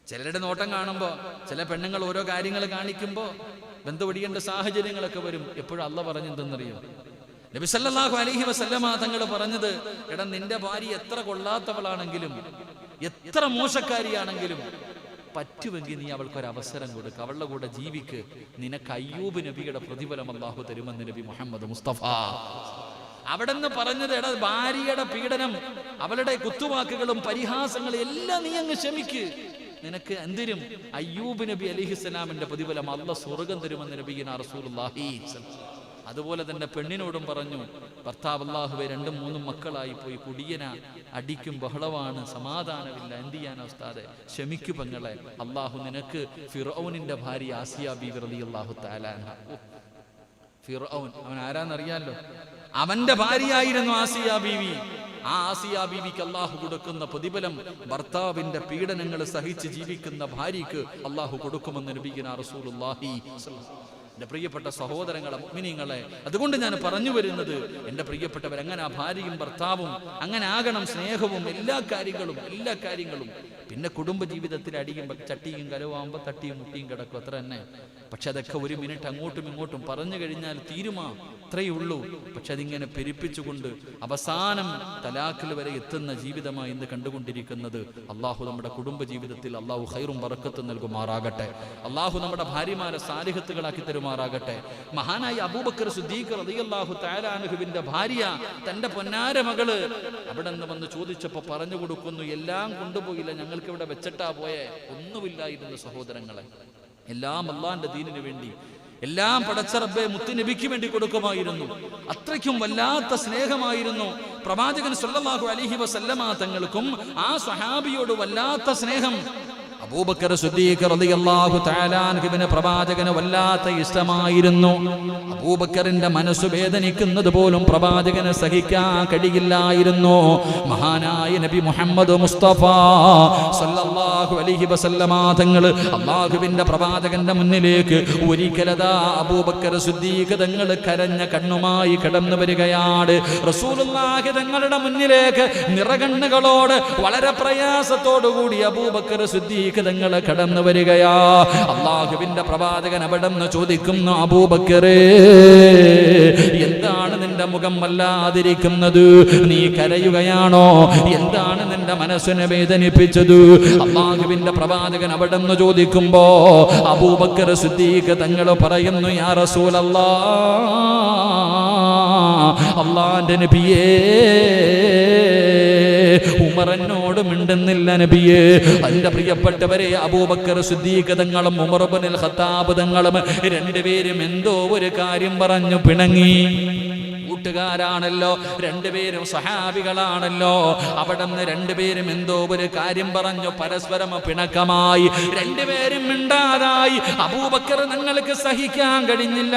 S1: ചിലരുടെ നോട്ടം കാണുമ്പോൾ ചില പെണ്ണുങ്ങൾ ഓരോ കാര്യങ്ങൾ കാണിക്കുമ്പോൾ ബന്ധുപിടിക്കേണ്ട സാഹചര്യങ്ങളൊക്കെ വരും. എപ്പോഴും അള്ളാഹ് പറഞ്ഞെന്തെന്നറിയോ? നബി സല്ലല്ലാഹു അലൈഹി വസല്ലമ തങ്ങൾ പറഞ്ഞത്, എടാ, നിന്റെ ഭാര്യ എത്ര കൊള്ളാത്തവളാണെങ്കിലും എത്ര മോശക്കാരിയാണെങ്കിലും പറ്റുമെങ്കിൽ നീ അവൾക്കൊരു അവസരം കൊടുക്കുക, അവളുടെ കൂടെ ജീവിക്ക്. നിനക്ക് അയ്യൂബ് നബിയുടെ പ്രതിഫലം അല്ലാഹു തരുമെന്ന് നബി മുഹമ്മദ് മുസ്തഫ. അവിടെ നിന്ന് പറഞ്ഞത്, എടാ, ഭാര്യയുടെ പീഡനം, അവളുടെ കുത്തുവാക്കുകളും പരിഹാസങ്ങളും എല്ലാം നീ അങ്ങ് ക്ഷമിക്ക്. നിനക്ക് എന്തിനും അയ്യൂബ് നബി അലൈഹിസ്സലാമിന്റെ പ്രതിഫലം അല്ലാഹു സ്വർഗ്ഗം തരുമെന്ന് നബിയിന റസൂലുള്ളാഹി. അതുപോലെ തന്നെ പെണ്ണിനോടും പറഞ്ഞു, ഭർത്താവ് അല്ലാഹുവേ 2-3 മക്കളായി പോയി, കുടിയന, അടിക്കും, ബഹളമാണ്, സമാധാനമില്ല, എന്ത് ചെയ്യാനാ ഉസ്താദെ? ക്ഷമിക്കു പെങ്ങളെ. അല്ലാഹു നിനക്ക് ഫിർഔനിന്റെ ഭാര്യ ആസിയ ബീവി റളിയല്ലാഹു തആല അൻഹ. ഫിർഔൻ, അവൻ ആരാന്നറിയാലോ? അവന്റെ ഭാര്യയായിരുന്നു ആസിയ ബീവി. ആ ആസിയ ബീവിക്ക് അല്ലാഹു കൊടുക്കുന്ന പ്രതിഫലം ഭർത്താവിന്റെ പീഡനങ്ങൾ സഹിച്ച് ജീവിക്കുന്ന ഭാര്യയ്ക്ക് അല്ലാഹു കൊടുക്കുമെന്ന് നബിയിന റസൂലുള്ളാഹി. എൻ്റെ പ്രിയപ്പെട്ട സഹോദരങ്ങളെ, മുഅ്മിനീങ്ങളെ, അതുകൊണ്ട് ഞാൻ പറഞ്ഞു വരുന്നത്, എൻ്റെ പ്രിയപ്പെട്ടവർ, അങ്ങനെ ആ ഭാര്യയും ഭർത്താവും അങ്ങനെ ആകണം. സ്നേഹവും എല്ലാ കാര്യങ്ങളും. പിന്നെ കുടുംബജീവിതത്തിൽ അടിയുമ്പോൾ ചട്ടിയും കലവാകുമ്പോൾ തട്ടിയും മുട്ടിയും കിടക്കും, അത്ര തന്നെ. പക്ഷെ അതൊക്കെ 1 മിനിറ്റ് അങ്ങോട്ടും ഇങ്ങോട്ടും പറഞ്ഞു കഴിഞ്ഞാൽ തീരുമാ, അത്രയേ ഉള്ളൂ. പക്ഷെ അതിങ്ങനെ പെരുപ്പിച്ചുകൊണ്ട് അവസാനം തലാഖിൽ വരെ എത്തുന്ന ജീവിതമായി ഇന്ന് കണ്ടുകൊണ്ടിരിക്കുന്നത്. അള്ളാഹു നമ്മുടെ കുടുംബജീവിതത്തിൽ അള്ളാഹു ഖൈറും ബറക്കത്തും നൽകുമാറാകട്ടെ. അള്ളാഹു നമ്മുടെ ഭാര്യമാരെ സാലിഹത്തുകളാക്കി തരുമാറാകട്ടെ. മഹാനായ അബൂബക്കർ സിദ്ദീഖ് റളിയല്ലാഹു തആല അൻഹുവിന്റെ ഭാര്യ തന്റെ പൊന്നാര മകള് അവിടെ നിന്ന് വന്ന് ചോദിച്ചപ്പോൾ പറഞ്ഞു കൊടുക്കുന്നു, എല്ലാം കൊണ്ടുപോയില്ല, ഞങ്ങൾക്ക് ഇവിടെ വെച്ചിട്ടാ പോയെ. ഒന്നുമില്ലായിരുന്നു സഹോദരങ്ങളെ. എല്ലാം അള്ളാന്റെ ദീനിന് വേണ്ടി, എല്ലാം പടച്ച റബ്ബേ മുത്തുനബിക്ക് വേണ്ടി കൊടുക്കുമായിരുന്നു. അത്രയ്ക്കും വല്ലാത്ത സ്നേഹമായിരുന്നു പ്രവാചകൻ സല്ലല്ലാഹു അലൈഹി വസല്ലമ തങ്ങൾക്കും ആ സ്വഹാബിയോട് വല്ലാത്ത സ്നേഹം. അബൂബക്കർ സിദ്ദീഖ് റളിയല്ലാഹു തആല അൻഹുവിനെ പ്രവാചകന് വല്ലാത്ത ഇഷ്ടമായിരുന്നു. അബൂബക്കറിന്റെ മനസ്സ് വേദനിക്കുന്നത് പോലും പ്രവാചകന് സഹിക്കാൻ കഴിയില്ലായിരുന്നു. മഹാനായ നബി മുഹമ്മദ് മുസ്തഫ സല്ലല്ലാഹു അലൈഹി വസല്ലമ തങ്ങൾ അല്ലാഹുവിന്റെ പ്രവാചകന്റെ മുന്നിലേക്ക് ഒരിക്കലതാ അബൂബക്കർ സിദ്ദീഖ് തങ്ങൾ കരഞ്ഞ കണ്ണുമായി കടന്നു വരികയാണ്. റസൂലുള്ളാഹി തങ്ങളുടെ മുന്നിലേക്ക് നിറകണ്ണുകളോട് വളരെ പ്രയാസത്തോടുകൂടി അബൂബക്കർ സിദ്ദീഖ് തങ്ങൾ കടന്നു വരികയാ. അല്ലാഹുവിന്റെ പ്രവാചകൻ അവിടെ നിന്ന് ചോദിക്കുന്നു, അബൂബക്കറേ, എന്താണ് നിന്റെ മുഖം വല്ലാതിരിക്കുന്നത്? നീ കരയുകയാണോ? എന്താണ് നിന്റെ മനസ്സിനെ വേദനിപ്പിച്ചത്? അല്ലാഹുവിന്റെ പ്രവാചകൻ അവിടെ നിന്ന് ചോദിക്കുമ്പോ അബൂബക്കർ സിദ്ദീഖ് തങ്ങൾ പറയുന്നു, യാ റസൂലല്ലാഹ്, അല്ലാഹുവിന്റെ നബിയേ, ഉമർ എന്നോട് മിണ്ടുന്നില്ല നബിയേ. എന്റെ പ്രിയപ്പെട്ടവരെ, അബൂബക്കർ സിദ്ദീഖ് തങ്ങളും ഉമർ ഇബ്നുൽ ഖത്താബ് തങ്ങളും രണ്ടുപേരും എന്തോ ഒരു കാര്യം പറഞ്ഞു പിണങ്ങി. കൂട്ടുകാരാണല്ലോ, രണ്ടുപേരും സഹാബികളാണല്ലോ. അവിടുന്ന് രണ്ടുപേരും എന്തോ ഒരു കാര്യം പറഞ്ഞു, പരസ്പരം പിണക്കമായി, രണ്ടുപേരും മിണ്ടാതായി. അബൂബക്കർ നിങ്ങൾക്ക് സഹിക്കാൻ കഴിഞ്ഞില്ല.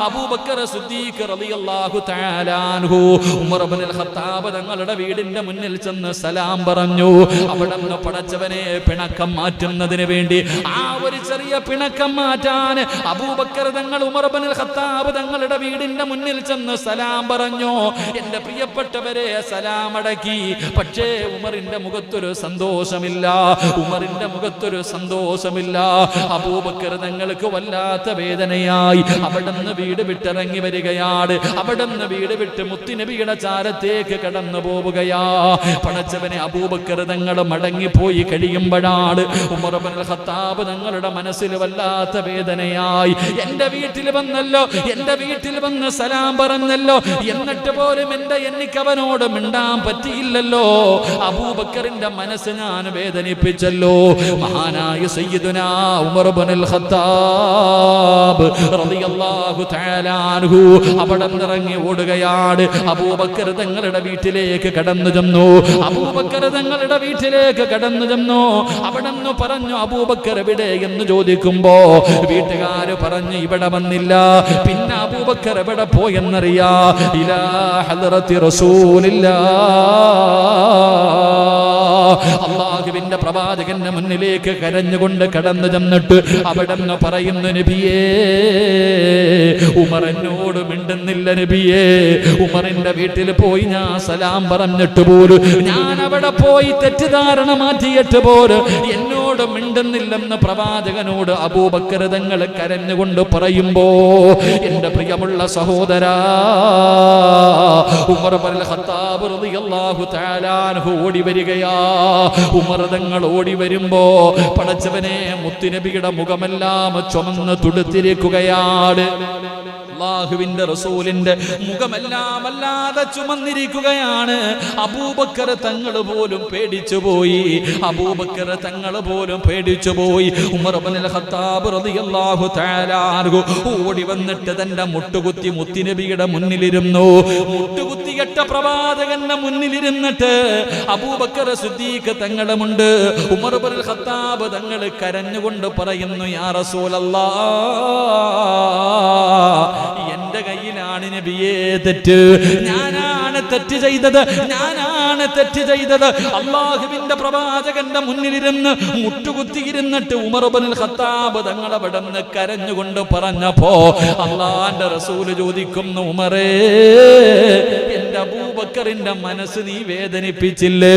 S1: അബൂബക്കർ സിദ്ദീഖ് റളിയല്ലാഹു തആല അൻഹു ഉമർ ഇബ്നുൽ ഖത്താബ് തങ്ങളുടെ വീടിന്റെ മുന്നിൽ ചെന്ന് സലാം പറഞ്ഞു. അവിടുന്ന് പടച്ചവനെ പിണക്കം മാറ്റുന്നതിന് വേണ്ടി, ആ ഒരു ചെറിയ പിണക്കം മാറ്റാൻ അബൂബക്കർ തങ്ങൾ ഉമർ ഇബ്നുൽ ഖത്താബ് തങ്ങളുടെ വീടിന്റെ മുന്നിൽ ചെന്ന് സലാം പറഞ്ഞു. എന്റെ പ്രിയപ്പെട്ടവരെ, സലാം അടക്കി. പക്ഷേ ഉമറിന്റെ മുഖത്തൊരു സന്തോഷമില്ല, ഉമറിന്റെ മുഖത്തൊരു സന്തോഷമില്ല. അബൂബക്കർ തങ്ങൾക്ക് വല്ലാത്ത വേദനയായി. അവിടുന്ന് വീട് വിട്ടിറങ്ങി വരികയാണ്. അവിടുന്ന് വീട് വിട്ട് മുത്തുനബിയുടെ ചാരത്തേക്ക് കടന്നു പോവുകയാ. പടച്ചവനെ, അബൂബക്കർ തങ്ങൾ മടങ്ങിപ്പോയി കഴിയുമ്പോഴാണ് ഉമർ ഇബ്നുൽ ഖത്താബ് തങ്ങളുടെ മനസ്സിൽ വല്ലാത്ത വേദനയായി. എന്റെ വീട്ടിൽ വന്നല്ലോ, എന്റെ വീട്ടിൽ വന്ന് സലാം പറഞ്ഞല്ലോ, എന്നിട്ട് പോലും എനിക്ക് അവനോട് മിണ്ടാൻ പറ്റിയില്ലല്ലോ. അബൂബക്കറിന്റെ മനസ്സ് ഞാൻ വേദനിപ്പിച്ചല്ലോ. മഹാനായ സയ്യിദുനാ ഉമർ ഇബ്നുൽ ഖത്താബ് റളിയല്ലാഹു തആല അൻഹു അവിടെ ഇറങ്ങി ഓടുകയാണ്. അബൂബക്കർ തങ്ങളുടെ വീട്ടിലേക്ക് കടന്നു ചെന്നു. അബൂബക്കർ തങ്ങളുടെ വീട്ടിലേക്ക് കടന്നു ചെന്നു. അവിടെന്ന് പറഞ്ഞു, അബൂബക്കർ എവിടെ എന്ന് ചോദിക്കുമ്പോ വീട്ടുകാര് പറഞ്ഞു, ഇവിടെ വന്നില്ല. പിന്നെ അബൂബക്കർ എവിടെ പോയെന്നറിയാ? ഇലാ ഹദ്റത്തി റസൂലില്ലാഹ്, അല്ലാഹുവിന്റെ പ്രവാചകന്റെ മുന്നിലേക്ക് കരഞ്ഞുകൊണ്ട് കടന്നു ചെന്നിട്ട് അവിടെ പറയുന്നു, നബിയേ, ഉമർ എന്നോട് മിണ്ടുന്നില്ല നബിയേ. ഉമറിന്റെ വീട്ടിൽ പോയി ഞാൻ സലാം പറഞ്ഞിട്ട് പോലും, ഞാൻ അവിടെ പോയി തെറ്റിദ്ധാരണ മാറ്റിയിട്ട് പോലും എന്നോട് മിണ്ടുന്നില്ലെന്ന് പ്രവാചകനോട് അബൂബക്കർ തങ്ങൾ കരഞ്ഞുകൊണ്ട് പറയുമ്പോ, എന്റെ പ്രിയമുള്ള സഹോദരാ, ഉമർ ഇബ്നുൽ ഖത്താബ് റളിയല്ലാഹു തആല അൻഹു ഓടി വരികയാ. ഉമർ തങ്ങൾ ഓടി വരുമ്പോ പടച്ചവനെ, മുത്തുനബിയുടെ മുഖമെല്ലാം ചുമന്ന് തുടുത്തിരിക്കുകയാണ്. അല്ലാഹുവിന്റെ റസൂലിന്റെ മുഖമെല്ലാം അല്ലാതെ ചുമന്നിരിക്കുകയാണ്. അബൂബക്കർ തങ്ങൾ പോലും പേടിച്ചുപോയി. അബൂബക്കർ തങ്ങൾ പോലും പേടിച്ചുപോയി. ഉമർ ഇബ്നുൽ ഖത്താബ് റളിയല്ലാഹു തആല അൻഹു ഓടി വന്നിട്ട് തന്റെ മുട്ടുകുത്തി മുത്തുനബിയുടെ മുന്നിലിരുന്നു. മുട്ടുകുത്തിയിട്ട പ്രവാചകന്റെ മുന്നിലിരുന്നിട്ട് അബൂബക്കർ സിദ്ദീഖ് തങ്ങളുമുണ്ട്. ഉമർ ഇബ്നുൽ ഖത്താബ് തങ്ങൾ കരഞ്ഞുകൊണ്ട് പറയുന്നു, യാ റസൂലല്ലാഹ്, എന്റെ കയ്യിലാണ് നബിയേ തെറ്റ്. ഞാനാണ് തെറ്റ് ചെയ്തത്, ഞാനാണ് തെറ്റ് ചെയ്തത്. അല്ലാഹുവിന്റെ പ്രവാചകന്റെ മുന്നിലിരുന്ന് മുട്ടുകുത്തിയിരുന്നിട്ട് ഉമർ ഇബ്നുൽ ഖത്താബ് തങ്ങൾ അവിടെ നിന്ന് കരഞ്ഞുകൊണ്ട് പറഞ്ഞപ്പോ അല്ലാഹുവിന്റെ റസൂൽ ചോദിക്കുന്നു, ഉമറേ, എന്റെ അബൂബക്കറിന്റെ മനസ്സ് നീ വേദനിപ്പിച്ചില്ലേ?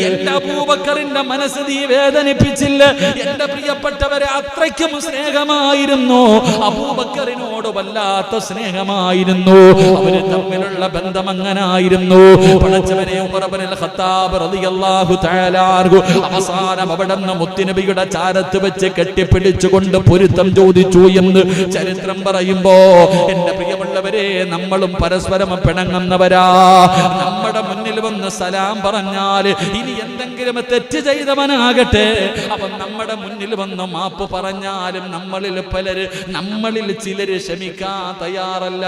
S1: എന്റെ അബൂബക്കറിന്റെ മനസ്സ് നീ വേദനിപ്പിച്ചില്ലേ? എന്റെ പ്രിയപ്പെട്ടവരെ, അത്രയ്ക്കും സ്നേഹമായിരുന്നു അബൂബക്കറിനോട്, വല്ലാത്ത സ്നേഹമായിരുന്നു. അവര് തമ്മിലുള്ള ബന്ധം അങ്ങനായിരുന്നു. പടച്ചവനെ, ഉമർ ഇബ്നുൽ ഖത്താബ് റളിയല്ലാഹു തആല അൻഹു അവസാനം അവിടുന്ന് മുത്തുനബിയുടെ ചാരത്ത് വെച്ച് കെട്ടിപ്പിടിച്ചുകൊണ്ട് പൊരുത്തം ചോദിച്ചു എന്ന് ചരിത്രം പറയുമ്പോ, എന്റെ പ്രിയമുള്ളവരെ, നമ്മളും പരസ്പരം പിണങ്ങുന്നവരാ. നമ്മുടെ മുന്നിൽ വന്ന് സലാം പറഞ്ഞാൽ, ഇനി എന്തെങ്കിലും തെറ്റ് ചെയ്തവനാകട്ടെ, അവൻ നമ്മുടെ മുന്നിൽ വന്ന് മാപ്പ് പറഞ്ഞാലും നമ്മളിൽ ചിലര് ക്ഷമിക്കാൻ തയ്യാറല്ല.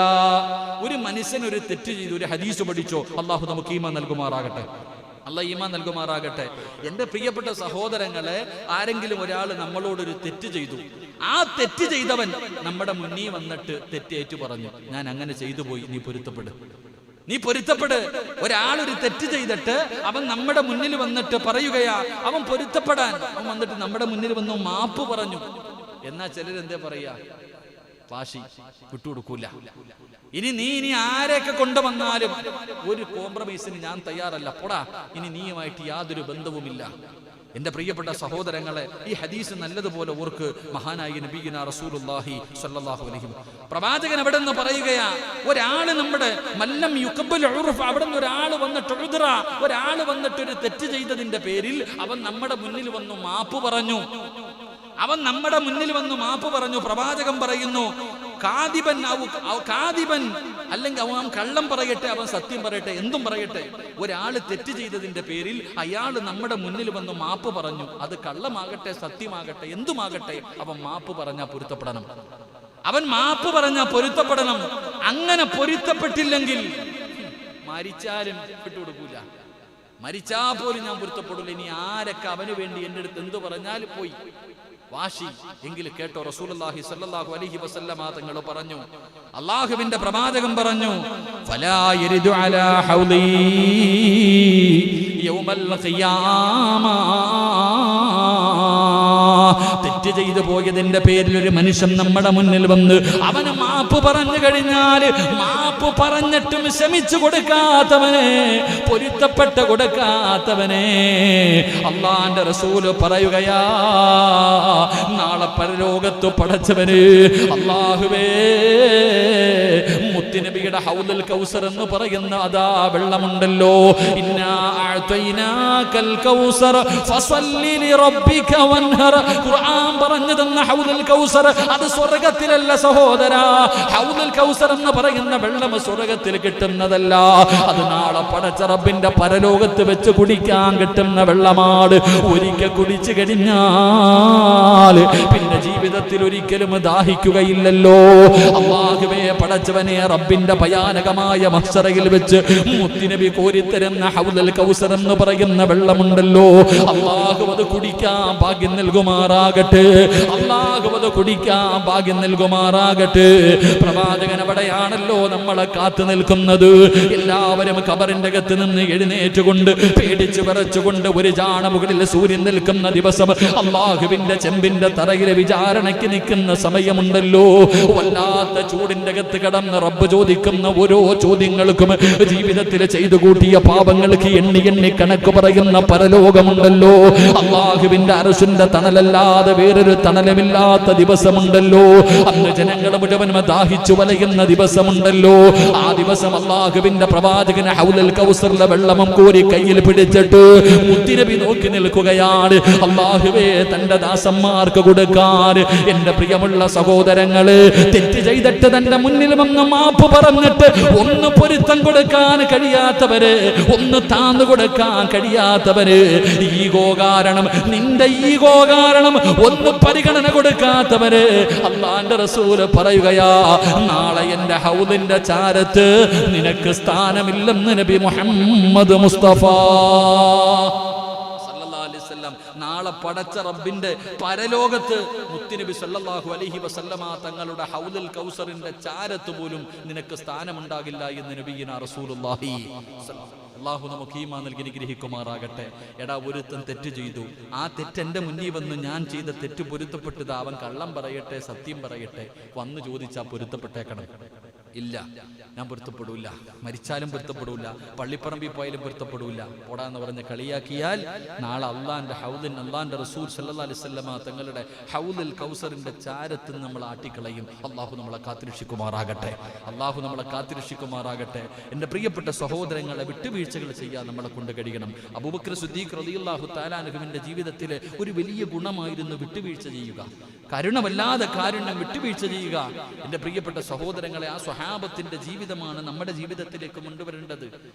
S1: ഒരു മനുഷ്യൻ ഒരു തെറ്റ് ചെയ്തു, ഒരു ഹദീസ് പഠിച്ചോ, അള്ളാഹു നമുക്ക് ഈമാൻ നൽകുമാറാകട്ടെ. അല്ലാഹ് ഈമാൻ നൽകുമാറാകട്ടെ. എന്റെ പ്രിയപ്പെട്ട സഹോദരങ്ങളെ, ആരെങ്കിലും ഒരാൾ നമ്മളോടൊരു തെറ്റ് ചെയ്തു, ആ തെറ്റ് ചെയ്തവൻ നമ്മുടെ മുന്നിൽ വന്നിട്ട് തെറ്റേറ്റു പറഞ്ഞു, ഞാൻ അങ്ങനെ ചെയ്തു പോയി, നീ പൊരുത്തപ്പെട്, നീ പൊരുത്തപ്പെട്. ഒരാളൊരു തെറ്റ് ചെയ്തിട്ട് അവൻ നമ്മുടെ മുന്നിൽ വന്നിട്ട് പറയുകയാ, അവൻ പൊരുത്തപ്പെടാൻ. അവൻ വന്നിട്ട് നമ്മുടെ മുന്നിൽ വന്നു മാപ്പ് പറഞ്ഞു. എന്നാ ചിലരെന്തേ പറയാ, വാശി വിട്ടുകൊടുക്കൂല. ഇനി ആരെയൊക്കെ കൊണ്ടുവന്നാലും ഒരു കോംപ്രമൈസിന് ഞാൻ തയ്യാറല്ല, പോടാ, ഇനി നീയുമായിട്ട് യാതൊരു ബന്ധവുമില്ല. എന്റെ പ്രിയപ്പെട്ട സഹോദരങ്ങളെ, ഈ ഹദീസ് നല്ലതുപോലെ ഓർക്ക്. മഹാനായ നബിയുനാ റസൂലുള്ളാഹി സ്വല്ലല്ലാഹു അലൈഹി വസല്ലം പ്രവാചകൻ അവിടെ നിന്ന് പറയുകയാ, ഒരാള് നമ്മുടെ മല്ലം യുഖബ്ബൽ ഉർഫ്, അവിടെ നിന്ന് ഒരാൾ വന്നിട്ട് ഉദ്റ, ഒരാൾ വന്നിട്ട് ഒരു തെറ്റ് ചെയ്തതിന്റെ പേരിൽ അവൻ നമ്മുടെ മുന്നിൽ വന്നു മാപ്പ് പറഞ്ഞു. അവൻ നമ്മുടെ മുന്നിൽ വന്നു മാപ്പ് പറഞ്ഞു. പ്രവാചകൻ പറയുന്നു, കാദിബൻ അല്ലെങ്കിൽ അവൻ കള്ളം പറയട്ടെ, അവൻ സത്യം പറയട്ടെ, എന്തും പറയട്ടെ. ഒരാള് തെറ്റ് ചെയ്തതിന്റെ പേരിൽ അയാൾ നമ്മുടെ മുന്നിൽ വന്ന് മാപ്പ് പറഞ്ഞു. അത് കള്ളമാകട്ടെ, സത്യമാകട്ടെ, എന്തുമാകട്ടെ, അവൻ മാപ്പ് പറഞ്ഞാൽ പൊരുത്തപ്പെടണം. അവൻ മാപ്പ് പറഞ്ഞാൽ പൊരുത്തപ്പെടണം. അങ്ങനെ പൊരുത്തപ്പെട്ടില്ലെങ്കിൽ മരിച്ചാലും വിട്ടുകൊടുക്കൂല. മരിച്ചാ പോലും ഞാൻ പൊരുത്തപ്പെടില്ല. ഇനി ആരൊക്കെ അവന് വേണ്ടി എൻ്റെ അടുത്ത് എന്ത് പറഞ്ഞാലും പോയി വാശി എങ്കിലും കേട്ടോ. റസൂലുള്ളാഹി സ്വല്ലല്ലാഹു അലൈഹി വസല്ലമ തങ്ങൾ പറഞ്ഞു, അല്ലാഹുവിന്റെ പ്രവാചകൻ പറഞ്ഞു, ഫലാ യരിദു അലാ ഹൗലി യൗമൽ ഖിയാമ. തെറ്റ് ചെയ്തു പോയതിന്റെ പേരിൽ ഒരു മനുഷ്യൻ നമ്മുടെ മുന്നിൽ വന്ന് അവന് മാപ്പ് പറഞ്ഞു കഴിഞ്ഞാൽ, മാപ്പ് പറഞ്ഞിട്ടും ക്ഷമിച്ചു കൊടുക്കാത്തവനെ, പൊരുത്തപ്പെട്ട് കൊടുക്കാത്തവനെ അല്ലാഹുവിന്റെ റസൂല് പറയുകയാ, നാളെ പരലോകത്ത് പടച്ചവന് അല്ലാഹുവേ മുത്തുനബിയുടെ ഹൗദുൽ കൗസർ എന്ന് പറയുന്ന അതാ വെള്ളമുണ്ടല്ലോ, ഇന്നാ അഅതൈനാകൽ കൗസർ ഫസല്ലി ലിറബ്ബിക വൻഹർ. ഖുർആൻ പറഞ്ഞു തന്ന ഹൗദുൽ കൗസർ അത് സ്വർഗ്ഗത്തിലല്ല സഹോദരാ. ഹൗദുൽ കൗസർ എന്ന് പറയുന്ന വെള്ളം സ്വർഗ്ഗത്തിൽ കിട്ടുന്നതല്ല, അത് നാളെ പടച്ച റബ്ബിന്റെ പരലോകത്ത് വെച്ച് കുടിക്കാൻ കിട്ടുന്ന വെള്ളമാണ്. ഒരിക്കൽ കുടിച്ചു കഴിഞ്ഞാൽ പിന്നെ ജീവിതത്തിൽ ഒരിക്കലും ദാഹിക്കുകയില്ലല്ലോ. അല്ലാഹുവേ പടച്ചവനെ, റബ്ബിന്റെ ഭയാനകമായ മഹ്ശറയിൽ വെച്ച് മുത്തുനബി കോരിത്തരുന്ന ഹൗദുൽ കൗസർ എന്ന് പറയുന്ന വെള്ളമുണ്ടല്ലോ, അല്ലാഹു അത് കുടിക്കാൻ ഭാഗ്യം നൽകുമാറാകട്ടെ. അല്ലാഹു അത് കുടിക്കാൻ ഭാഗ്യം നൽകുമാറാകട്ടെ. പ്രവാചകൻ അവിടെയാണല്ലോ നമ്മളെ കാത്തു നിൽക്കുന്നത്. എല്ലാവരും ഖബറിന്റെ അകത്ത് നിന്ന് എഴുന്നേറ്റുകൊണ്ട് പേടിച്ചു വിറച്ചുകൊണ്ട് ഒരു ജാണ മുകളിൽ സൂര്യൻ നിൽക്കുന്ന ദിവസം അല്ലാഹുവിന്റെ ചെമ്പിന്റെ തറയിലെ വിചാരണയ്ക്ക് നിൽക്കുന്ന സമയമുണ്ടല്ലോ. വല്ലാത്ത ചൂടിന്റെ അകത്ത് കിടന്ന് റബ്ബ് ചോദിക്കുന്ന ഓരോ ചോദ്യങ്ങൾക്കും ജീവിതത്തിൽ ചെയ്തു കൂട്ടിയ പാപങ്ങൾക്ക് എണ്ണി എണ്ണി കണക്ക് പറയുന്ന പരലോകമുണ്ടല്ലോ. അല്ലാഹുവിന്റെ അർശിന്റെ തണലല്ലാതെ വേറൊരു തണലുമില്ലാത്ത ദിവസമുണ്ടല്ലോ. അന്ന് ജനങ്ങൾ മുഴുവൻ ദാഹിച്ചു വലയുന്ന ദിവസമുണ്ടല്ലോ. ആ ദിവസം അല്ലാഹുവിന്റെ പ്രവാചകൻ ഹൗദുൽ കൗസറിലെ വെള്ളമം കോരി കയ്യിൽ പിടിച്ചിട്ട് മുത്തുനബി നോക്കി നിൽക്കുകയാണ്. അല്ലാഹുവേ തന്റെ ദാസന്മാർക്ക് കൊടുക്കാൻ, എന്റെ പ്രിയമുള്ള സഹോദരങ്ങള്, തെറ്റ് ചെയ്തിട്ട് തന്റെ മുന്നിൽ വന്ന് മാപ്പ് പറഞ്ഞിട്ട് ഒന്ന് പൊരുത്തം കൊടുക്കാൻ കഴിയാത്തവര്, ഒന്ന് താന്നു കൊടുക്കാൻ കഴിയാത്തവര്, ഈഗോ കാരണം, നിന്റെ ഈഗോ കാരണം ഒന്ന് പരിഗണന കൊടുക്കാത്തവര്, അല്ലാഹുവിന്റെ റസൂൽ പറയുകയാ, നാളെ എന്റെ ഹൗദിന്റെ ചാരത്ത് നിനക്ക് സ്ഥാനമില്ലെന്ന് നബി മുഹമ്മദ് മുസ്തഫ. നാളെ പടച്ച റബ്ബിന്റെ പരലോകത്ത് മുത്തുനബി സല്ലല്ലാഹു അലൈഹി വസല്ലമ തങ്ങളുടെ ഹൗദുൽ കൗസറിന്റെ ചാരത്ത് പോലും നിനക്ക് സ്ഥാനമുണ്ടാകില്ല എന്ന് നബിയിന റസൂലുള്ളാഹി. അല്ലാഹു നമുക്ക് ഈമാൻ നൽകി അനുഗ്രഹിക്കുമാറാകട്ടെ. എടാ, ഒരുത്തൻ തെറ്റ് ചെയ്തു, ആ തെറ്റ് എൻ്റെ മുന്നിൽ വന്ന് ഞാൻ ചെയ്ത തെറ്റ് പൊരുത്തപ്പെട്ടത്, അവൻ കള്ളം പറയട്ടെ, സത്യം പറയട്ടെ, വന്ന് ചോദിച്ചാൽ പൊരുത്തപ്പെട്ടേക്കണം. ഇല്ല, ഞാൻ പൊരുത്തപ്പെടൂല, മരിച്ചാലും പൊരുത്തപ്പെടൂല, പള്ളിപ്പറമ്പിൽ പോയാലും പൊരുത്തപ്പെടൂല, പോടാന്ന് പറഞ്ഞ് കളിയാക്കിയാൽ നാളെ അള്ളാന്റെ ഹൗദിൻ, അള്ളാന്റെ റസൂൽ സല്ലല്ലാഹു അലൈഹി വസല്ലമ തങ്ങളുടെ ഹൗദുൽ കൗസറിന്റെ ചാരത്ത് നമ്മൾ ആട്ടിക്കളയും. അള്ളാഹു നമ്മളെ കാത്തിരക്ഷിക്കുമാറാകട്ടെ. അള്ളാഹു നമ്മളെ കാത്തിരക്ഷിക്കുമാറാകട്ടെ. എൻ്റെ പ്രിയപ്പെട്ട സഹോദരങ്ങളെ, വിട്ടുവീഴ്ചകൾ ചെയ്യാൻ നമ്മളെ കൊണ്ട് കഴിയണം. അബൂബക്കർ സിദ്ദീഖ് റളിയല്ലാഹു തആല അൻഹുവിന്റെ ജീവിതത്തിലെ ഒരു വലിയ ഗുണമായിരുന്നു വിട്ടുവീഴ്ച ചെയ്യുക. കരുണവല്ലാതെ കാരുണ്യം, വിട്ടുവീഴ്ച ചെയ്യുക. എൻ്റെ പ്രിയപ്പെട്ട സഹോദരങ്ങളെ, ആ സ്വഹാബത്തിന്റെ ജീവിതമാണ് നമ്മുടെ ജീവിതത്തിലേക്ക് കൊണ്ടുവരേണ്ടത്.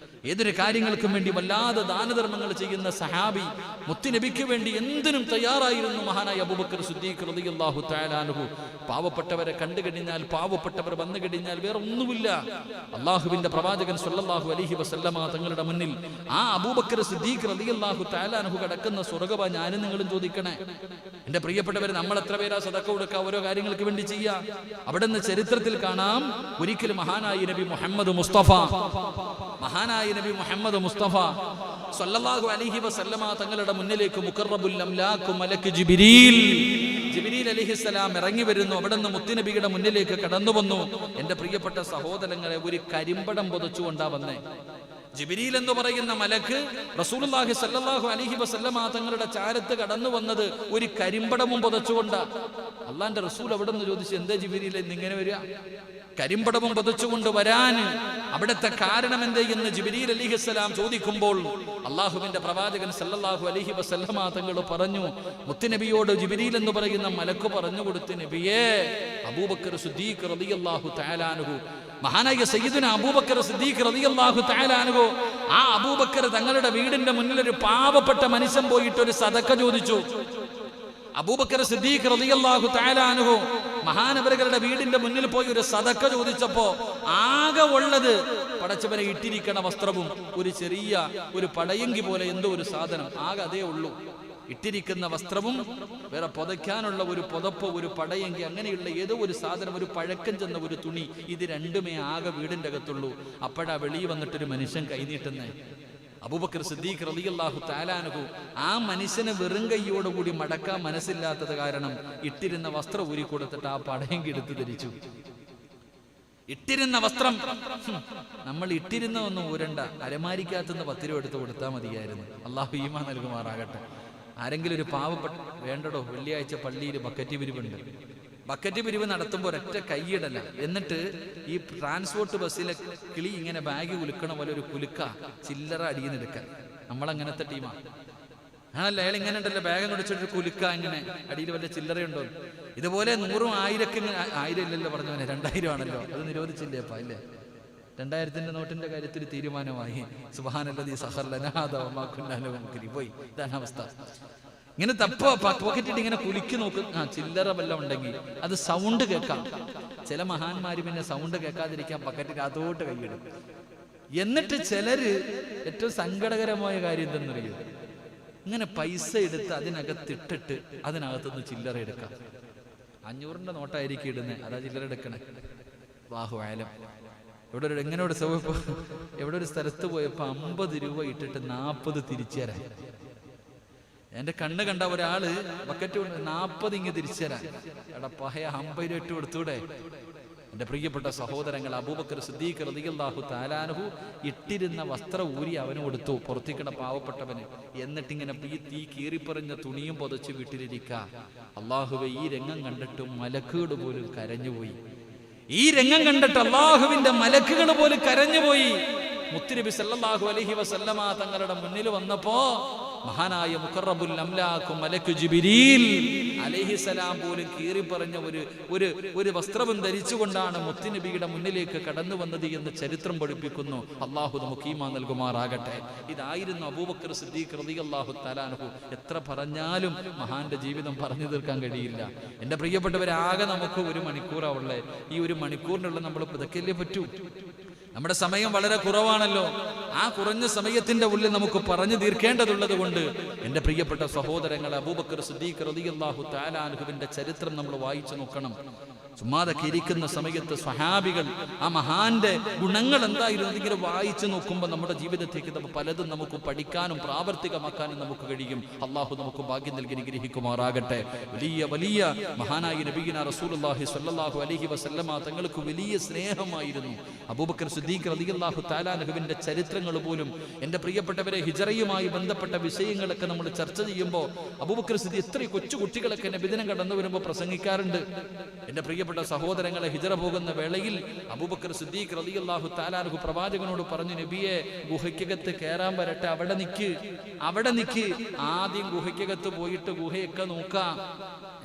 S1: ഏതൊരു കാര്യങ്ങൾക്കും വേണ്ടി വല്ലാതെ ദാനധർമ്മങ്ങൾ ചെയ്യുന്ന സഹാബി, മുത്തുനബിക്ക് വേണ്ടി എന്തിനും തയ്യാറായിരുന്നു മഹാനായ അബൂബക്കർ സിദ്ദീഖ് റളിയല്ലാഹു തആല അൻഹു. പാവപ്പെട്ടവരെ കണ്ടു കഴിഞ്ഞാൽ, പാവപ്പെട്ടവർ വന്നു കഴിഞ്ഞാൽ വേറെ ഒന്നുമില്ല. അല്ലാഹുവിന്റെ പ്രവാചകൻ സ്വല്ലല്ലാഹു അലൈഹി വസല്ലമ തങ്ങളുടെ മുന്നിൽ ആ അബൂബക്കർ സിദ്ദീഖ് റളിയല്ലാഹു തആല അൻഹു കിടക്കുന്ന സ്വർഗ്ഗവ ഞാനും നിങ്ങളും ചോദിക്കണേ. എൻ്റെ പ്രിയപ്പെട്ടവരെ, നമ്മൾ എത്ര പേരാ സദഖ കൊടുക്കുക, ഓരോ കാര്യങ്ങൾക്ക് വേണ്ടി ചെയ്യാം. അവിടെ നിന്ന് ചരിത്രത്തിൽ കാണാം, ഒരിക്കലും മഹാനായ നബി മുഹമ്മദ് മുസ്തഫ സ്വല്ലല്ലാഹു അലൈഹി വസല്ലമ തങ്ങളുടെ മുന്നിലേക്ക് മുഖറബുൽ അംലാഖ് മലക്ക് ജിബ്രീൽ അലൈഹിസ്സലാം ഇറങ്ങി വരുന്നു. അവിടെ നിന്ന് മുത്തുനബിയുടെ മുന്നിലേക്ക് കടന്നു വന്നു. എൻ്റെ പ്രിയപ്പെട്ട സഹോദരങ്ങളെ, ഒരു കരിമ്പടം പുതച്ചുകൊണ്ടാ വന്നേ. ജിബ്രീൽ എന്ന് പറയുന്ന മലക്ക് റസൂലുള്ളാഹി സ്വല്ലല്ലാഹു അലൈഹി വസല്ലമ തങ്ങളുടെ ചാരത്ത് കടന്നു വന്നത് ഒരു കരിമ്പടവും പുതച്ചുകൊണ്ട്. അള്ളാന്റെ റസൂൽ അവിടെ നിന്ന് ചോദിച്ചു, എന്താ ജിബ്രീൽ ഇന്നിങ്ങനെ വരിക? കരിമ്പടവും പുതച്ചുകൊണ്ട് വരാൻ അവിടുത്തെ കാരണം എന്തേ എന്ന് ജിബ്രീൽ അലൈഹിസ്സലാം ചോദിക്കുമ്പോൾ അള്ളാഹുവിന്റെ പ്രവാചകൻ സല്ലല്ലാഹു അലൈഹി വസല്ലമ തങ്ങൾ പറഞ്ഞു, മുത്തുനബിയോട് ജിബ്രീൽ എന്ന് പറയുന്ന മലക്ക് പറഞ്ഞു കൊടുത്തു, നബിയേ, അബൂബക്കർ സിദ്ദീഖ് റളിയല്ലാഹു തആല അൻഹു, മഹാനായ സയ്യിദുന അബൂബക്കർ സിദ്ദീഖ് റളിയല്ലാഹു തആല അൻഹു, ആ അബൂബക്കർ തങ്ങളുടെ വീടിന്റെ മുന്നിൽ ഒരു പാവപ്പെട്ട മനുഷ്യൻ പോയിട്ട് ഒരു സദക്ക ചോദിച്ചു. അബൂബക്കർ സിദ്ദീഖ് റളിയല്ലാഹു തആല അൻഹു മഹാനവറുകളുടെ വീടിന്റെ മുന്നിൽ പോയി ഒരു സദക്ക ചോദിച്ചപ്പോ ആകെ ഉള്ളത് പടച്ചവനെ ഇട്ടിരിക്കണ വസ്ത്രവും ഒരു ചെറിയ ഒരു പടയങ്കി പോലെ എന്തോ ഒരു സാധനം, ആകെ അതേ ഉള്ളൂ. ഇട്ടിരിക്കുന്ന വസ്ത്രവും വേറെ പുതയ്ക്കാനുള്ള ഒരു പുതപ്പ്, ഒരു പടയങ്കി, അങ്ങനെയുള്ള ഏതോ ഒരു സാധനം, ഒരു പഴക്കം ചെന്ന ഒരു തുണി, ഇത് രണ്ടുമേ ആകെ വീടിന്റെ അകത്തുള്ളൂ. അപ്പോഴാ വെളിയിൽ വന്നിട്ടൊരു മനുഷ്യൻ കൈനീട്ടുന്നേ. അബൂബക്കർ സിദ്ദീഖ് റളിയല്ലാഹു തആല അൻഹു ആ മനുഷ്യനെ വെറും കൈയോടുകൂടി മടക്കാൻ മനസ്സില്ലാത്തത് കാരണം ഇട്ടിരുന്ന വസ്ത്രം ഊരി കൊടുത്തിട്ട് ആ പടയങ്കി എടുത്ത് ധരിച്ചു. ഇട്ടിരുന്ന വസ്ത്രം നമ്മൾ ഇട്ടിരുന്ന ഒന്നും ഊരണ്ട, അലമാരിക്കകത്തുനിന്ന് 10 രൂപ എടുത്ത് കൊടുത്താൽ മതിയായിരുന്നു. അള്ളാഹു ഈമാൻ നൽകുമാറാകട്ടെ. ആരെങ്കിലും ഒരു പാവപ്പെട്ട, വേണ്ടടോ, വെള്ളിയാഴ്ച പള്ളിയിൽ ബക്കറ്റ് പിരിവുണ്ട്. ബക്കറ്റ് പിരിവ് നടത്തുമ്പോൾ ഒരൊറ്റ കൈയിടല, എന്നിട്ട് ഈ ട്രാൻസ്പോർട്ട് ബസ്സിലെ കിളി ഇങ്ങനെ ബാഗ് കുലുക്കണ പോലെ ഒരു കുലുക്ക ചില്ലറ അടിയെന്നെടുക്കാൻ. നമ്മളങ്ങനത്തെ ടീമാണ്. ആണല്ലോ, അയാൾ ഇങ്ങനെ ഉണ്ടല്ലോ, ബാഗ് കുടിച്ചിട്ട് കുലുക്ക ഇങ്ങനെ അടിയിൽ വല്ല ചില്ലറയുണ്ടോ. ഇതുപോലെ 100ഉം 1000 1000 ഇല്ലല്ലോ പറഞ്ഞവനെ, 2000 ആണല്ലോ, അത് നിരോധിച്ചില്ലേ അപ്പ ഇല്ലേ? 2000ന്റെ നോട്ടിന്റെ കാര്യത്തിൽ തീരുമാനമായി. സുബ്ഹാനല്ലദീ സഖറ ലനാ ഹാദാ വമാ കുന്നാ ലഹു മുഖ്രിനീൻ. പോയി, ഇതാണ് അവസ്ഥ. ഇങ്ങനെ പോക്കറ്റിട്ട് ഇങ്ങനെ കുലുക്കി നോക്കും. ചില്ലറ വല്ലതും ഉണ്ടെങ്കിൽ അത് സൗണ്ട് കേൾക്കാം. ചില മഹാന്മാര് പിന്നെ സൗണ്ട് കേൾക്കാതിരിക്കാൻ പക്കറ്റിൽ അതോട്ട് കൈയിടും. എന്നിട്ട് ചിലര് ഏറ്റവും സങ്കടകരമായ കാര്യം എന്തെന്നറിയോ, ഇങ്ങനെ പൈസ എടുത്ത് അതിനകത്തിട്ടിട്ട് അതിനകത്തുനിന്ന് ചില്ലറ എടുക്കാം. 500ന്റെ നോട്ടായിരിക്കും ഇടുന്നത്, അതാ ചില്ലറ എടുക്കണേ. വാഹു ആലം. എവിടെ ഒരു സ്ഥലത്ത് പോയപ്പോ 50 രൂപ ഇട്ടിട്ട് 40 തിരിച്ചു തരാൻ. എന്റെ കണ്ണ് കണ്ട ഒരാള് ബക്കറ്റ് കൊണ്ട് 40 ഇങ്ങ് തിരിച്ചു തരാൻ. എടാ പഹയ 50 രൂപ ഇട്ട് കൊടുത്തൂടെ? എന്റെ പ്രിയപ്പെട്ട സഹോദരങ്ങൾ, അബൂബക്കർ സിദ്ദീഖ് റളിയല്ലാഹു തആല അൻഹു ഇട്ടിരുന്ന വസ്ത്രം ഊരി അവന് കൊടുത്തു, പുറത്തിക്കണ പാവപ്പെട്ടവന്. എന്നിട്ടിങ്ങനെ തീ കീറിപ്പറിഞ്ഞ തുണിയും പുതച്ച് വീട്ടിലിരിക്ക. അള്ളാഹുവേ, ഈ രംഗം കണ്ടിട്ട് മലക്കുകൾ പോലും കരഞ്ഞുപോയി. ഈ രംഗം കണ്ടിട്ട് അള്ളാഹുവിന്റെ മലക്കുകൾ പോലും കരഞ്ഞുപോയി. മുത്തുനബി സല്ലല്ലാഹു അലൈഹി വസല്ലമ തങ്ങളുടെ മുന്നിൽ വന്നപ്പോ മഹാനായ മുഖറബുൽ അംലാഖ് മലക്ക് ജിബ്രീൽ അലൈഹിസ്സലാം പോലും കീറിപ്പറഞ്ഞ ഒരു വസ്ത്രവും ധരിച്ചുകൊണ്ടാണ് മുത്തുനബിയുടെ മുന്നിലേക്ക് കടന്നു വന്നത് എന്ന് ചരിത്രം പഠിപ്പിക്കുന്നു. അള്ളാഹു നമുക്ക് ഈമാൻ നൽകുമാറാകട്ടെ. ഇതായിരുന്നു അബൂബക്കർ സിദ്ദീഖ് റളിയല്ലാഹു തആല അൻഹു. എത്ര പറഞ്ഞാലും മഹാന്റെ ജീവിതം പറഞ്ഞു തീർക്കാൻ കഴിയില്ല. എന്റെ പ്രിയപ്പെട്ടവരെ, ആകെ നമുക്ക് 1 മണിക്കൂറാവുള്ളേ. ഈ 1 മണിക്കൂറിനുള്ള നമ്മൾ ഇതൊക്കെയല്ലേ പറ്റൂ. നമ്മുടെ സമയം വളരെ കുറവാണല്ലോ. ആ കുറഞ്ഞ സമയത്തിന്റെ ഉള്ളിൽ നമുക്ക് പറഞ്ഞു തീർക്കേണ്ടതുള്ളത് കൊണ്ട് എന്റെ പ്രിയപ്പെട്ട സഹോദരങ്ങളെ, അബൂബക്കർ സിദ്ദീഖ് റളിയല്ലാഹു തആല അൻഹുവിന്റെ ചരിത്രം നമ്മൾ വായിച്ചു നോക്കണം. ചുമ്മാതൊക്കെ ഇരിക്കുന്ന സമയത്ത് സ്വഹാബികൾ, ആ മഹാന്റെ ഗുണങ്ങൾ എന്തായിരുന്നു ഇങ്ങനെ വായിച്ചു നോക്കുമ്പോൾ നമ്മുടെ ജീവിതത്തേക്ക് പലതും നമുക്ക് പഠിക്കാനും പ്രാവർത്തികമാക്കാനും നമുക്ക് കഴിയും. അള്ളാഹു നമുക്ക് ഭാഗ്യം നൽകി അനുഗ്രഹിക്കുമാറാകട്ടെ. വലിയ മഹാനായ നബിയിന റസൂലുള്ളാഹി സ്വല്ലല്ലാഹു അലൈഹി വസല്ലമ തങ്ങൾക്ക് വലിയ സ്നേഹമായിരുന്നു. അബൂബക്കർ സിദ്ദീഖ് റളിയല്ലാഹു തആല അൻഹുവിന്റെ ചരിത്രങ്ങൾ പോലും, എന്റെ പ്രിയപ്പെട്ടവരെ, ഹിജറയുമായി ബന്ധപ്പെട്ട വിഷയങ്ങളൊക്കെ നമ്മൾ ചർച്ച ചെയ്യുമ്പോൾ അബൂബക്കർ സിദ്ദീഖ് എത്ര കൊച്ചു കുട്ടികളൊക്കെ നബിദിനം കടന്നു വരുമ്പോൾ പ്രസംഗിക്കാറുണ്ട്. എന്റെ പ്രിയപ്പെട്ട സഹോദരങ്ങളെ, ഹിജറ പോകുന്ന വേളയിൽ അബൂബക്കർ സിദ്ദീഖ് റളിയല്ലാഹു തആല അൻഹു പ്രവാചകനോട് പറഞ്ഞു, നബിയെ, ഗുഹയ്ക്കകത്ത് കയറാൻ വരട്ടെ, അവിടെ നിക്ക്. ആദ്യം ഗുഹയ്ക്കകത്ത് പോയിട്ട് ഗുഹയൊക്കെ നോക്കാം.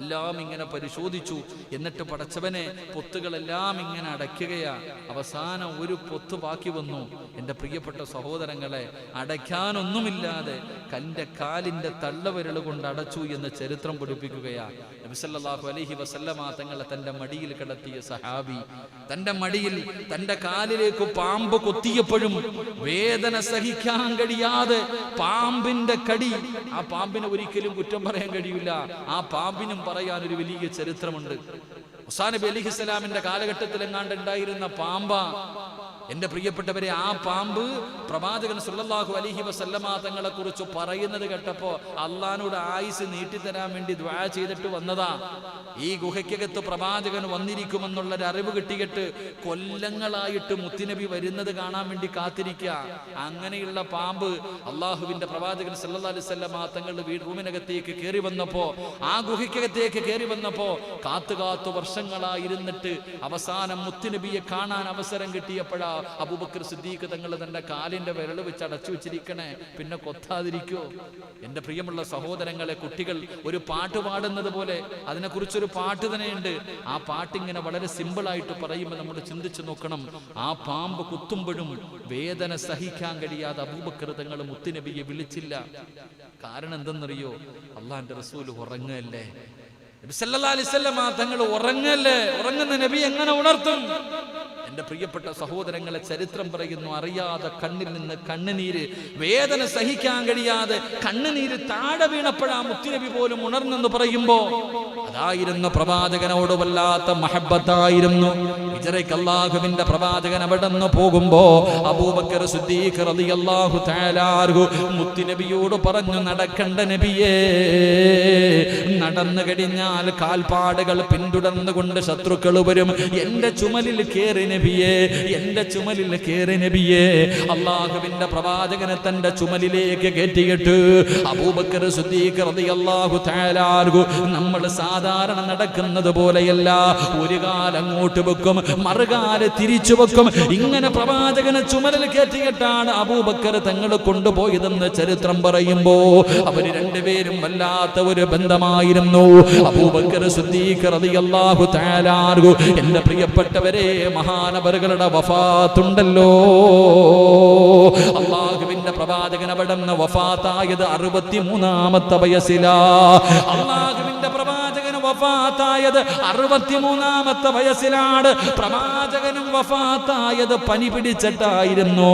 S1: എല്ലാം ഇങ്ങനെ പരിശോധിച്ചു. എന്നിട്ട് പടച്ചവനെ, പൊത്തുകളെല്ലാം ഇങ്ങനെ അടയ്ക്കുകയാ. അവസാനം ഒരു പൊത്ത് ബാക്കി വന്നു. എന്റെ പ്രിയപ്പെട്ട സഹോദരങ്ങളെ, അടയ്ക്കാനൊന്നുമില്ലാതെ കന്റെ കാലിന്റെ തള്ളവിരൽ കൊണ്ട് അടച്ചു എന്ന് ചരിത്രം പഠിപ്പിക്കുകയാ. നബി സല്ലല്ലാഹു അലൈഹി വസല്ലമ തങ്ങളെ തന്റെ മടിയിൽ കിടത്തിയ സഹാബി, തന്റെ മടിയിൽ തന്റെ കാലിലേക്ക് പാമ്പ് കൊത്തിയപ്പോഴും വേദന സഹിക്കാൻ കഴിയാതെ പാമ്പിന്റെ കടി, ആ പാമ്പിനെ ഒരിക്കലും കുറ്റം പറയാൻ കഴിയില്ല. ആ പാമ്പിനും പറയാൻ ഒരു വലിയ ചരിത്രമുണ്ട്. മൂസാ നബി അലൈഹിസ്സലാമിന്റെ കാലഘട്ടത്തിൽ എങ്ങാണ്ട് ഉണ്ടായിരുന്ന പാമ്പ. എൻ്റെ പ്രിയപ്പെട്ടവരെ, ആ പാമ്പ് പ്രവാചകൻ സല്ലല്ലാഹു അലൈഹി വസല്ലമ തങ്ങളെ കുറിച്ച് പറയുന്നത് കേട്ടപ്പോൾ അള്ളാഹിനോട് ആയുസ് നീട്ടിത്തരാൻ വേണ്ടി ദുആ ചെയ്തിട്ട് വന്നതാ. ഈ ഗുഹയ്ക്കകത്ത് പ്രവാചകൻ വന്നിരിക്കുമെന്നുള്ളൊരു അറിവ് കിട്ടിയിട്ട് കൊല്ലങ്ങളായിട്ട് മുത്തുനബി വരുന്നത് കാണാൻ വേണ്ടി കാത്തിരിക്കുക. അങ്ങനെയുള്ള പാമ്പ് അള്ളാഹുവിന്റെ പ്രവാചകൻ സല്ലല്ലാഹു അലൈഹി വസല്ലമ തങ്ങൾ റൂമിനകത്തേക്ക് കയറി വന്നപ്പോ, ആ ഗുഹയ്ക്കകത്തേക്ക് കയറി വന്നപ്പോ കാത്തു വർഷങ്ങളായിരുന്നിട്ട് അവസാനം മുത്തുനബിയെ കാണാൻ അവസരം കിട്ടിയപ്പോഴാ അബൂബക്കർ സിദ്ദീഖ് തങ്ങൾ തന്റെ കാലിന്റെ വിരൽ വെച്ച് അടച്ചു വെച്ചിരിക്കണേ, പിന്നെ കൊത്താതിരിക്കോ? എന്റെ പ്രിയമുള്ള സഹോദരങ്ങളെ, കുട്ടികൾ ഒരു പാട്ട് പാടുന്നത് പോലെ അതിനെക്കുറിച്ചൊരു പാട്ട് തന്നെയുണ്ട്. ആ പാട്ടിങ്ങനെ വളരെ സിമ്പിളായിട്ട് പറയുമ്പോൾ നമ്മൾ ചിന്തിച്ചു നോക്കണം. ആ പാമ്പ് കുത്തുമ്പോഴും വേദന സഹിക്കാൻ കഴിയാതെ അബൂബക്കർ തങ്ങൾ മുത്തുനബിയെ വിളിച്ചില്ല. കാരണം എന്തെന്നറിയോ? അള്ളാന്റെ റസൂൽ ഉറങ്ങല്ലേ. നബി സല്ലല്ലാഹു അലൈഹി വസല്ലം തങ്ങൾ ഉറങ്ങല്ലേ. ഉറങ്ങുന്ന നബി എങ്ങനെ ഉണർത്തും? എന്റെ പ്രിയപ്പെട്ട സഹോദരങ്ങളെ, ചരിത്രം പറയുന്നു, അറിയാതെ കണ്ണിൽ നിന്ന് കണ്ണുനീര്, വേദന സഹിക്കാൻ കഴിയാതെ കണ്ണുനീര് താഴെ വീണപ്പോഴാ മുത്തുനബി പോലും ഉണർന്നെന്ന് പറയുമ്പോ അതായിരുന്നു പ്രവാചകനോട് വല്ലാത്ത മഹബ്ബത്തായിരുന്നു. ഹിജ്റയ്ക്ക് അല്ലാഹുവിന്റെ പ്രവാചകൻ അവിടെ നിന്ന് പോകുമ്പോ അബൂബക്കർ സിദ്ദീഖ് റളിയല്ലാഹു തആല അൻഹു മുത്തുനബിയോട് പറഞ്ഞു, നടക്കണ്ട നബിയേ, നടന്നു കഴിഞ്ഞാൽ കാൽപ്പാടുകൾ പിന്തുടർന്നുകൊണ്ട് ശത്രുക്കൾ വരും. എന്റെ ചുമലിൽ കേറി നബിയേ, എന്റെ ചുമലിൽ കേറി നബിയേ. അള്ളാഹുവിന്റെ പ്രവാചകനെ തന്റെ ചുമലിലേക്ക് കയറ്റിയിട്ട് അബൂബക്കർ സിദ്ദീഖ് റളിയല്ലാഹു തആല അൻഹു നമ്മൾ സാധാരണ നടക്കുന്നത് പോലെയല്ല. ഒരു കാൽ അങ്ങോട്ട് വെക്കും, മറുകാല് തിരിച്ചു വെക്കും. ഇങ്ങനെ പ്രവാചകനെ ചുമലിൽ കയറ്റിയിട്ടാണ് അബൂബക്കർ തങ്ങൾ കൊണ്ടുപോയതെന്ന് ചരിത്രം പറയുമ്പോ അവര് രണ്ടുപേരും വല്ലാത്ത ഒരു ബന്ധമായിരുന്നു. അബൂബക്കർ സിദ്ദീഖ് റളിയല്ലാഹു തആല അൻഹു, എന്റെ പ്രിയപ്പെട്ടവരെ, മഹാനവറുകളുടെ വഫാത്തുണ്ടല്ലോ. അള്ളാഹുവിന്റെ പ്രവാചകൻ അവിടെ നിന്ന് വഫാത്തായത് 63-ാമത്തെ വയസ്സിലാ. അള്ളാഹുവിന്റെ പ്രവാചകൻ വഫാത്തായത് 63-ാമത്തെ വയസ്സിലാണ്. പ്രവാചകനും വഫാത്തായത് പനി പിടിച്ചിട്ടായിരുന്നു.